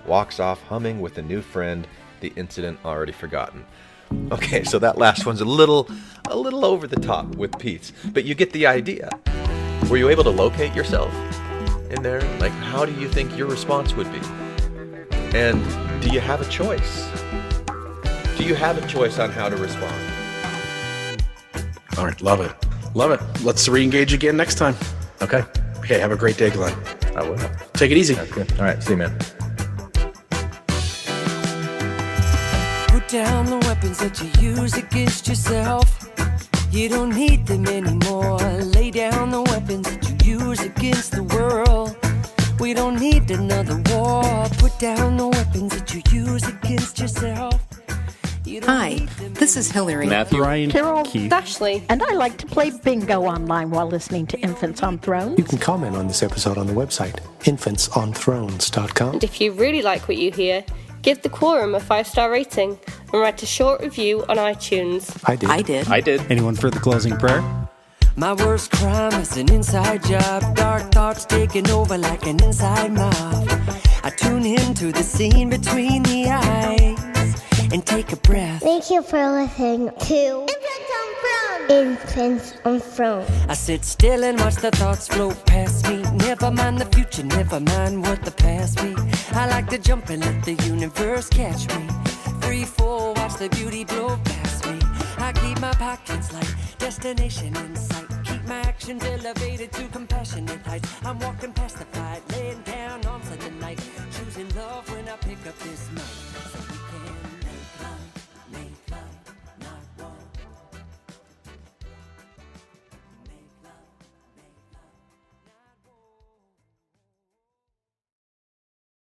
D: Walks off humming with a new friend, the incident already forgotten. Okay, so that last one's a little over the top with Pete's, but you get the idea. Were you able to locate yourself in there? Like, how do you think your response would be? And do you have a choice? Do you have a choice on how to respond?
B: All right, love it. Love it. Let's re-engage again next time.
C: Okay.
B: Okay, have a great day, Glenn.
C: I will.
B: Take it easy.
C: That's good. All right, see you, man.
E: Put down the weapons that you use against yourself. You don't need them anymore. Lay down the weapons that you use against the world. We don't need another war. Put down the weapons that you use against yourself.
F: Hi, this is Hillary.
G: Matthew, Ryan,
H: Carol,
G: Keith,
H: Ashley, and I like to play bingo online while listening to Infants on Thrones.
I: You can comment on this episode on the website, infantsonthrones.com.
J: And if you really like what you hear, give the Quorum a 5-star rating and write a short review on iTunes.
I: I did.
G: Anyone for the closing prayer?
E: My worst crime is an inside job. Dark thoughts taking over like an inside mob. I tune into the scene between the eyes. and take a breath.
G: Thank you for listening to Infants on Throne.
E: I sit still and watch the thoughts flow past me. Never mind the future, never mind what the past be. I like to jump and let the universe catch me. Free fall, watch the beauty blow past me. I keep my pockets light, destination in sight. Keep my actions elevated to compassionate heights. I'm walking past the fight, laying down.